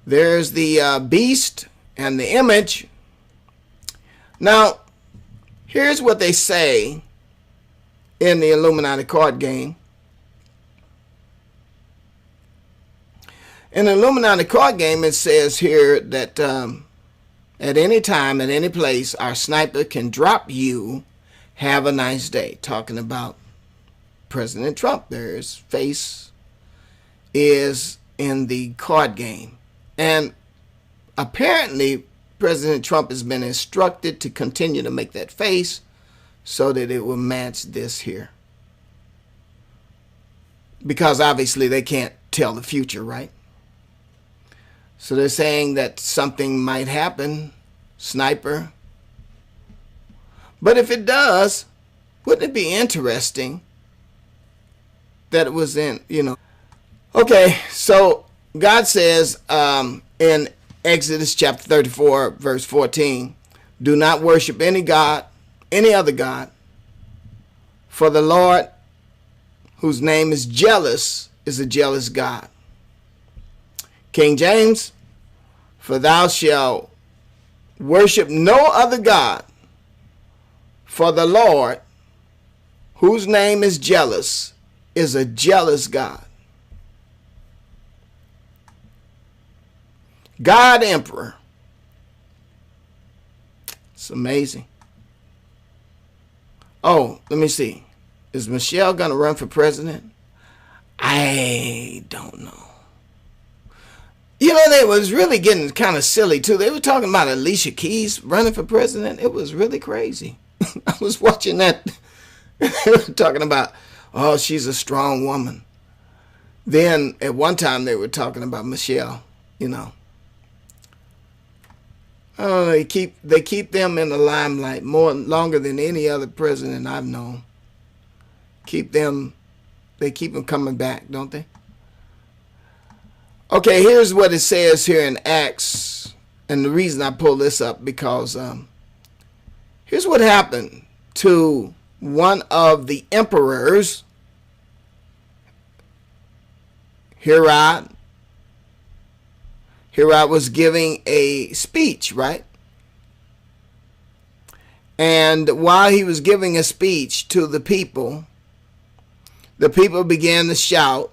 There's the beast and the image. Now, here's what they say in the Illuminati card game. In the Illuminati card game, it says here that at any time, at any place, our sniper can drop you. Have a nice day. Talking about President Trump. His face is in the card game. And apparently, President Trump has been instructed to continue to make that face so that it will match this here. Because obviously they can't tell the future, right? So they're saying that something might happen, sniper. But if it does, wouldn't it be interesting that it was in, Okay, so God says in Exodus chapter 34, verse 14, do not worship any god, any other god, for the Lord, whose name is jealous, is a jealous God. King James, for thou shalt worship no other God, for the Lord, whose name is jealous, is a jealous God. God Emperor. It's amazing. Oh, let me see. Is Michelle going to run for president? I don't know. They was really getting kind of silly, too. They were talking about Alicia Keys running for president. It was really crazy. I was watching that. They were talking about, oh, she's a strong woman. Then, at one time, they were talking about Michelle, Oh, they keep them in the limelight longer than any other president I've known. They keep them coming back, don't they? Okay, here's what it says here in Acts, and the reason I pull this up because here's what happened to one of the emperors, Herod. Herod was giving a speech, right? And while he was giving a speech to the people began to shout,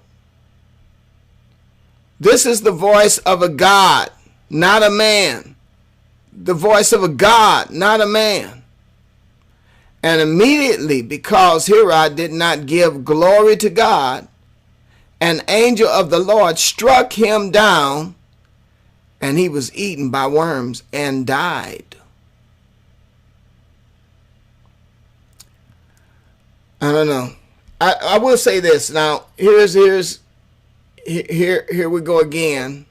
this is the voice of a God, not a man. The voice of a God, not a man. And immediately, because Herod did not give glory to God, an angel of the Lord struck him down, and he was eaten by worms and died. I don't know. I will say this. Now, here we go again.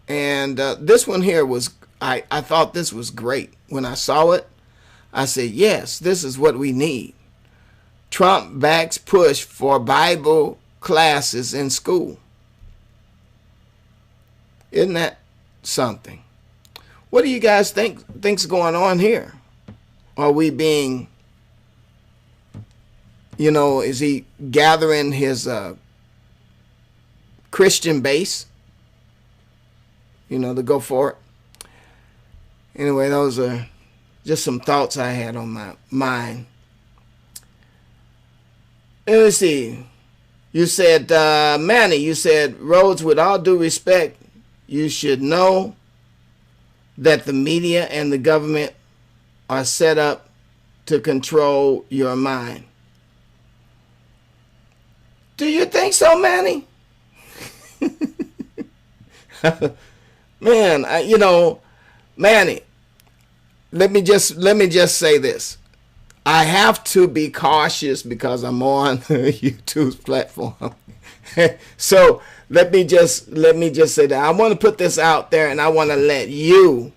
And this one here was, I thought this was great. When I saw it, I said, yes, this is what we need. Trump backs push for Bible classes in school. Isn't that something? What do you guys think's going on here? Are we being, is he gathering his Christian base, to go for it? Anyway, those are just some thoughts I had on my mind. Let's see. You said, Manny, you said, Rhodes, with all due respect, you should know that the media and the government are set up to control your mind. Do you think so, Manny? Man, Manny, let me just say this. I have to be cautious because I'm on YouTube's platform. So let me just say that I want to put this out there, and I want to let you.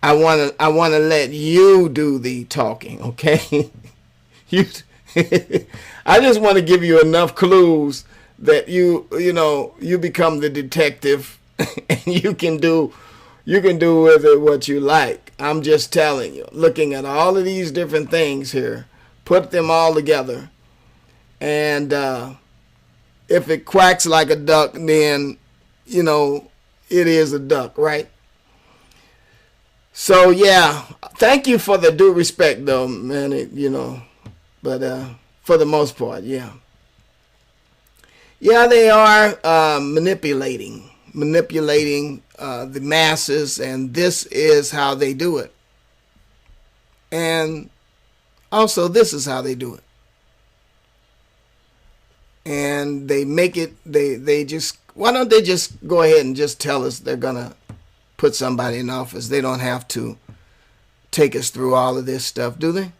I want to let you do the talking, okay? I just want to give you enough clues that you become the detective, and you can do with it what you like. I'm just telling you, looking at all of these different things here, put them all together, and if it quacks like a duck, then it is a duck, right? So yeah, thank you for the due respect, though, man. But for the most part, yeah. Yeah, they are manipulating the masses, and this is how they do it. And also, this is how they do it. And they make it, they just, why don't they just go ahead and just tell us they're going to put somebody in office? They don't have to take us through all of this stuff, do they?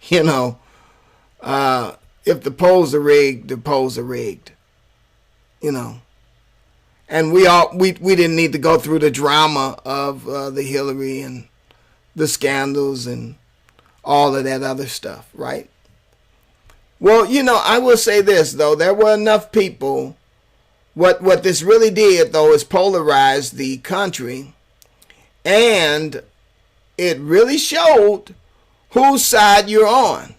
You know, if the polls are rigged, the polls are rigged. You know. And we didn't need to go through the drama of the Hillary and the scandals and all of that other stuff, right? Well, you know, I will say this, though. There were enough people. What this really did, though, is polarize the country. And it really showed whose side you're on.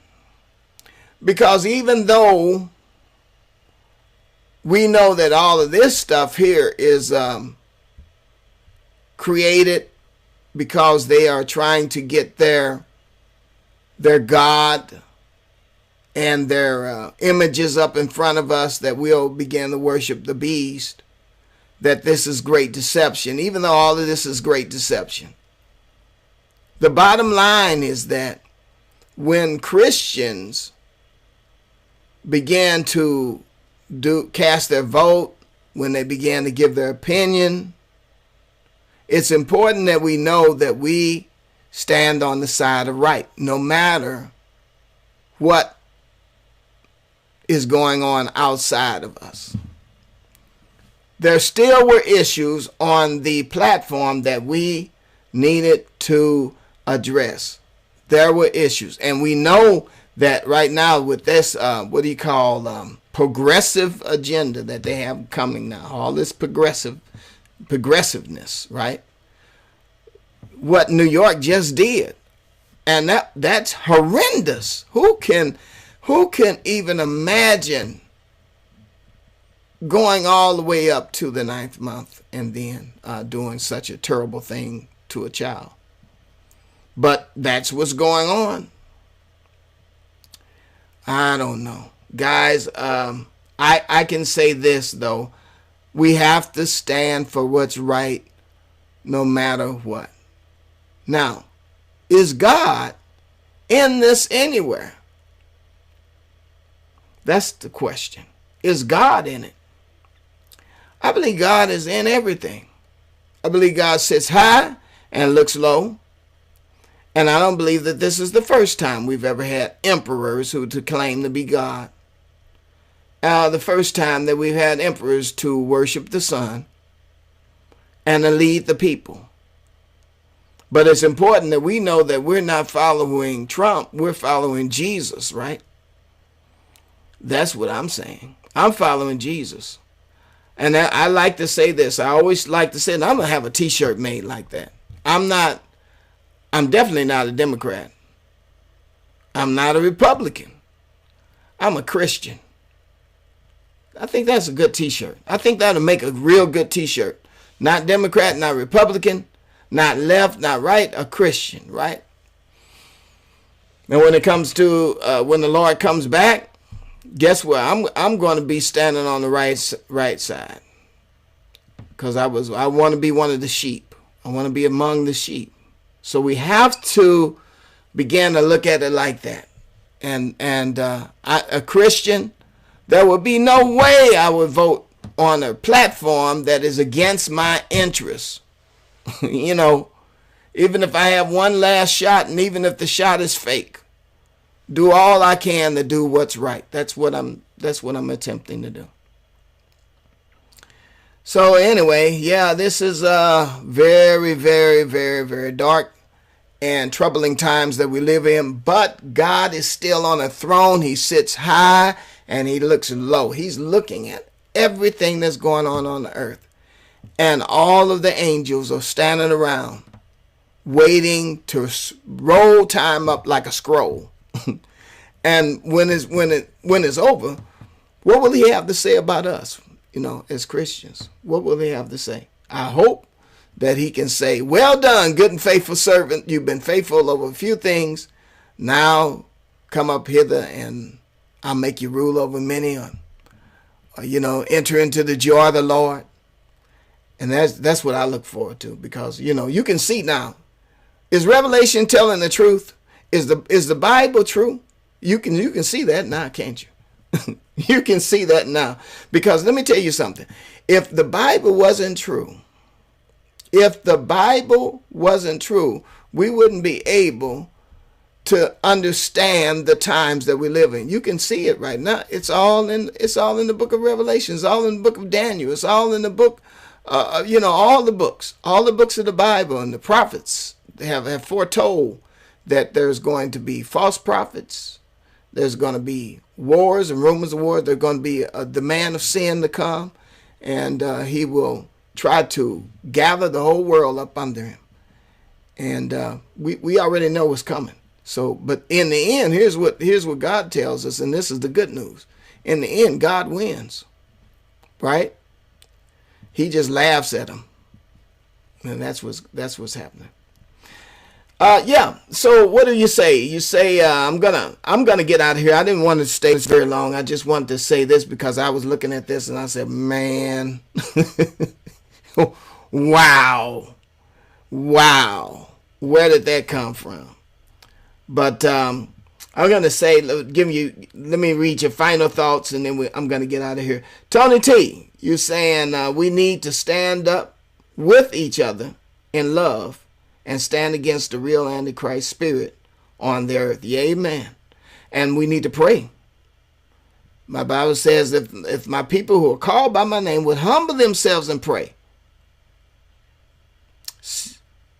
Because even though we know that all of this stuff here is created because they are trying to get their God and their images up in front of us, that we'll begin to worship the beast, that this is great deception. Even though all of this is great deception, the bottom line is that when Christians began to cast their vote, when they began to give their opinion, it's important that we know that we stand on the side of right, no matter what is going on outside of us. There still were issues on the platform that we needed to address. There were issues, and we know that right now with this, progressive agenda that they have coming now, all this progressiveness, right? What New York just did, and that's horrendous. Who can even imagine going all the way up to the 9th month and then doing such a terrible thing to a child? But that's what's going on. I don't know. Guys, I can say this, though. We have to stand for what's right no matter what. Now, is God in this anywhere? That's the question. Is God in it? I believe God is in everything. I believe God sits high and looks low. And I don't believe that this is the first time we've ever had emperors who to claim to be God. The first time that we've had emperors to worship the sun and to lead the people. But it's important that we know that we're not following Trump. We're following Jesus, right? That's what I'm saying. I'm following Jesus. And I like to say this. I always like to say, and I'm going to have a t-shirt made like that. I'm definitely not a Democrat. I'm not a Republican. I'm a Christian. I think that's a good t-shirt. I think that'll make a real good t-shirt. Not Democrat, not Republican, not left, not right, a Christian, right? And when it comes to when the Lord comes back, guess what? I'm going to be standing on the right side. Because I want to be one of the sheep. I want to be among the sheep. So we have to begin to look at it like that. And a Christian, there would be no way I would vote on a platform that is against my interests. You know, even if I have one last shot, and even if the shot is fake, do all I can to do what's right. That's what I'm attempting to do. So anyway, yeah, this is very, very, very, very dark and troubling times that we live in. But God is still on a throne. He sits high and he looks low. He's looking at everything that's going on the earth. And all of the angels are standing around waiting to roll time up like a scroll. And when it's over, what will he have to say about us, you know, as Christians? What will he have to say? I hope that he can say, well done, good and faithful servant. You've been faithful over a few things. Now come up hither and I'll make you rule over many. enter into the joy of the Lord. And that's what I look forward to, because, you can see now. Is Revelation telling the truth? Is the Bible true? You can see that now, can't you? You can see that now. Because let me tell you something. If the Bible wasn't true, we wouldn't be able to understand the times that we live in. You can see it right now. It's all in the book of Revelation. It's all in the book of Daniel. It's all in the book, all the books of the Bible, and the prophets have foretold that there's going to be false prophets. There's going to be wars and rumors of wars. There's going to be the man of sin to come, and he will try to gather the whole world up under him. And we already know what's coming. So, but in the end, here's what God tells us, and this is the good news. In the end, God wins, right? He just laughs at them, and that's what's happening. Yeah. So what do you say? You say I'm gonna get out of here. I didn't want to stay this very long. I just wanted to say this because I was looking at this and I said, man, wow, where did that come from? But I'm gonna say, let me read your final thoughts, and then I'm gonna get out of here. Tony T, you're saying we need to stand up with each other in love and stand against the real Antichrist spirit on the earth. Yeah, amen. And we need to pray. My Bible says, if my people who are called by my name would humble themselves and pray,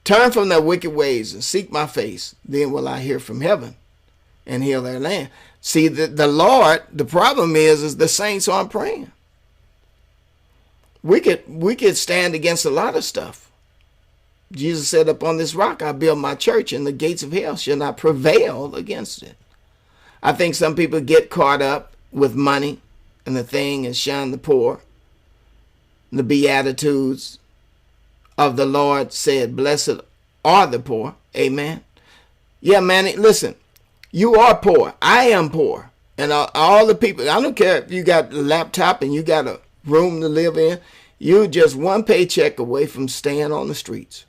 turn from their wicked ways and seek my face, then will I hear from heaven and heal their land. See, the Lord, the problem is the saints aren't praying. We could stand against a lot of stuff. Jesus said, upon this rock I build my church, and the gates of hell shall not prevail against it. I think some people get caught up with money and the thing and shun the poor. The Beatitudes of the Lord said, blessed are the poor. Amen. Yeah, man, listen, you are poor. I am poor. And all the people, I don't care if you got a laptop and you got a room to live in, you're just one paycheck away from staying on the streets.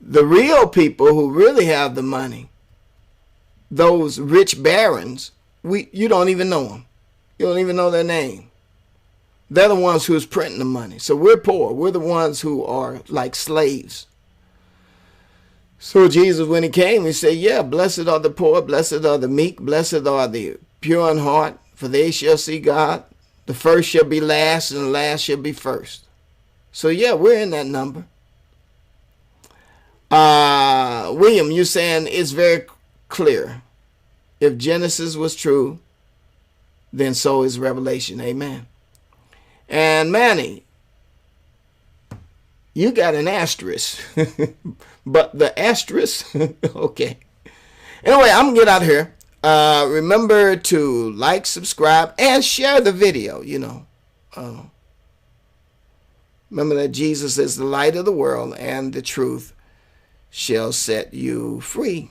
The real people who really have the money, those rich barons, you don't even know them. You don't even know their name. They're the ones who's printing the money. So we're poor. We're the ones who are like slaves. So Jesus, when he came, he said, yeah, blessed are the poor, blessed are the meek, blessed are the pure in heart, for they shall see God. The first shall be last, and the last shall be first. So yeah, we're in that number. William, you're saying it's very clear. If Genesis was true, then so is Revelation. Amen. And Manny, you got an asterisk. But the asterisk, okay. Anyway, I'm going to get out of here. Remember to like, subscribe, and share the video, remember that Jesus is the light of the world, and the truth shall set you free.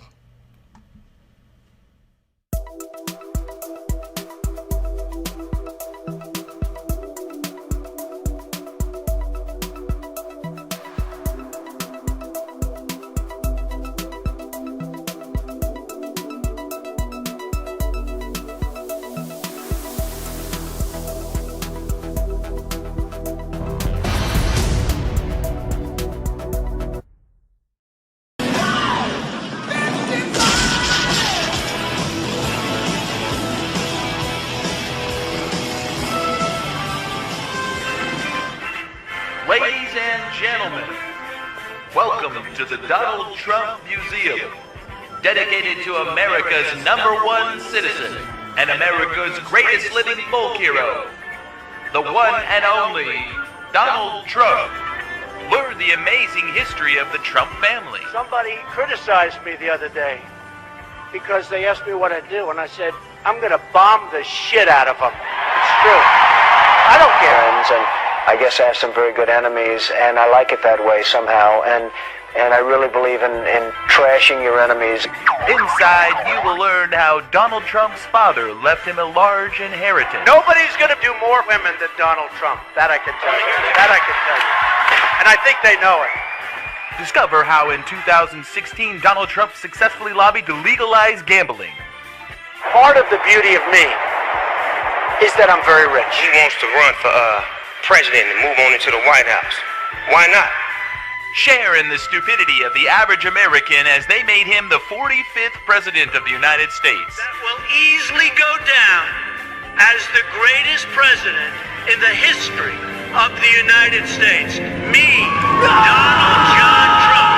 Ladies and gentlemen, welcome to the Donald Trump Museum, dedicated to America's #1 citizen and America's greatest living folk hero, the one and only Donald Trump. Learn the amazing history of the Trump family. Somebody criticized me the other day because they asked me what I do, and I said, I'm going to bomb the shit out of them. It's true. I don't care. And I guess I have some very good enemies, and I like it that way somehow. And And I really believe in trashing your enemies. Inside, you will learn how Donald Trump's father left him a large inheritance. Nobody's going to do more women than Donald Trump. That I can tell you. That I can tell you. And I think they know it. Discover how in 2016 Donald Trump successfully lobbied to legalize gambling. Part of the beauty of me is that I'm very rich. He wants to run for president and move on into the White House. Why not? Share in the stupidity of the average American as they made him the 45th president of the United States. That will easily go down as the greatest president in the history of the United States. Me, Donald John Trump.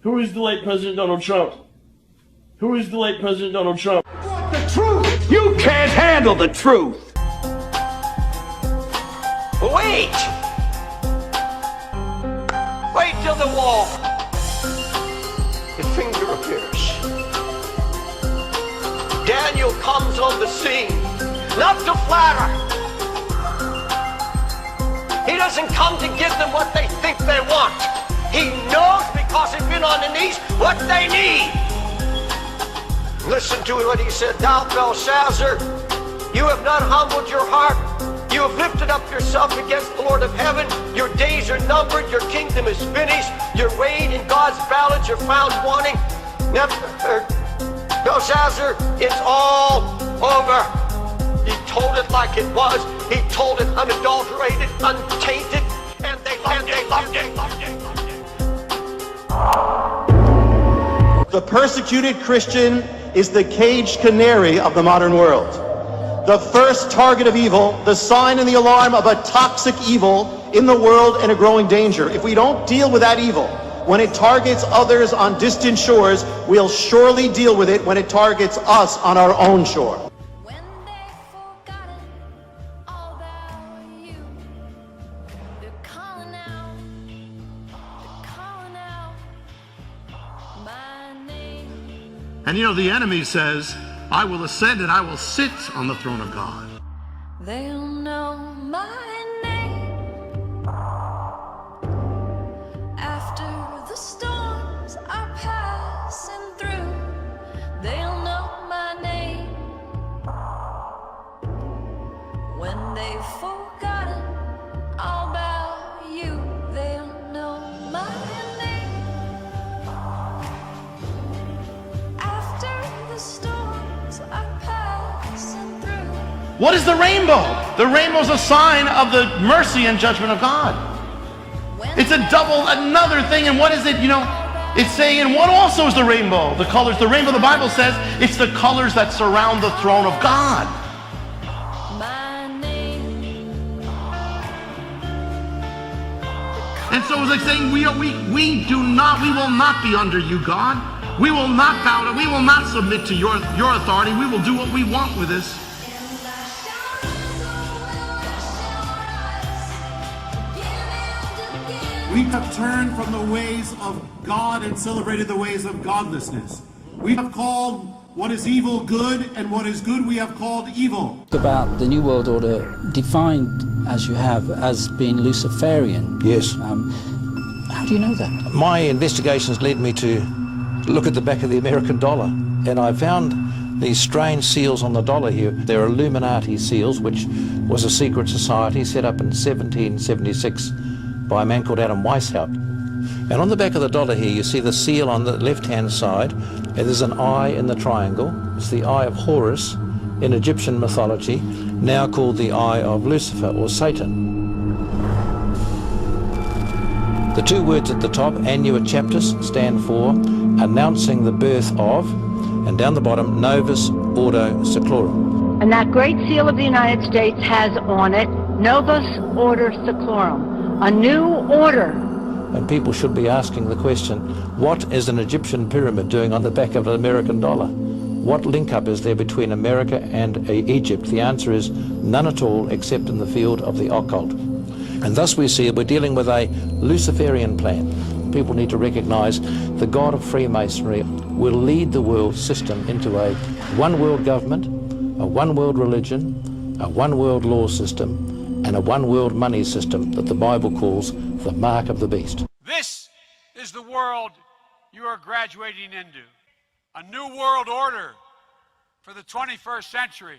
Who is the late President Donald Trump? Who is the late President Donald Trump? The truth! You can't handle the truth! Wait! Wait till the wall. His finger appears. Daniel comes on the scene, not to flatter. He doesn't come to give them what they think they want. He knows because he's been on the knees what they need. Listen to what he said. Thou, Belshazzar, you have not humbled your heart. You have lifted up yourself against the Lord of heaven. Your days are numbered. Your kingdom is finished. Your weight in God's balance you're found wanting. Belshazzar, it's all over. He told it like it was. He told it unadulterated, untainted, and they loved it. The persecuted Christian is the caged canary of the modern world. The first target of evil, the sign and the alarm of a toxic evil in the world and a growing danger. If we don't deal with that evil, when it targets others on distant shores, we'll surely deal with it when it targets us on our own shore. And you know, the enemy says, I will ascend and I will sit on the throne of God. They'll know my name after the storms are passing through. They'll know my name when they've forgotten all about you. They'll know my name. What is the rainbow? The rainbow is a sign of the mercy and judgment of God. It's another thing. And what is it? You know, it's saying, and what also is the rainbow? The colors. The rainbow, the Bible says, it's the colors that surround the throne of God. And so it's like saying, we will not be under you, God. We will not bow to, we will not submit to your authority. We will do what we want with this. We have turned from the ways of God and celebrated the ways of godlessness. We have called what is evil good, and what is good we have called evil. About the New World Order, defined as you have as being Luciferian. Yes. How do you know that? My investigations led me to look at the back of the American dollar, and I found these strange seals on the dollar here. They're Illuminati seals, which was a secret society set up in 1776 by a man called Adam Weishaupt. And on the back of the dollar here, you see the seal on the left-hand side, and there's an eye in the triangle. It's the eye of Horus in Egyptian mythology, now called the eye of Lucifer or Satan. The two words at the top, Untitled Chapters, stand for announcing the birth of, and down the bottom, Novus Ordo Seclorum. And that great seal of the United States has on it, Novus Ordo Seclorum. A new order. And people should be asking the question, what is an Egyptian pyramid doing on the back of an American dollar? What link up is there between America and Egypt? The answer is none at all, except in the field of the occult. And thus we see we're dealing with a Luciferian plan. People need to recognize the God of Freemasonry will lead the world system into a one world government, a one world religion, a one world law system, and a one world money system that the Bible calls the mark of the beast. This is the world you are graduating into. A new world order for the 21st century.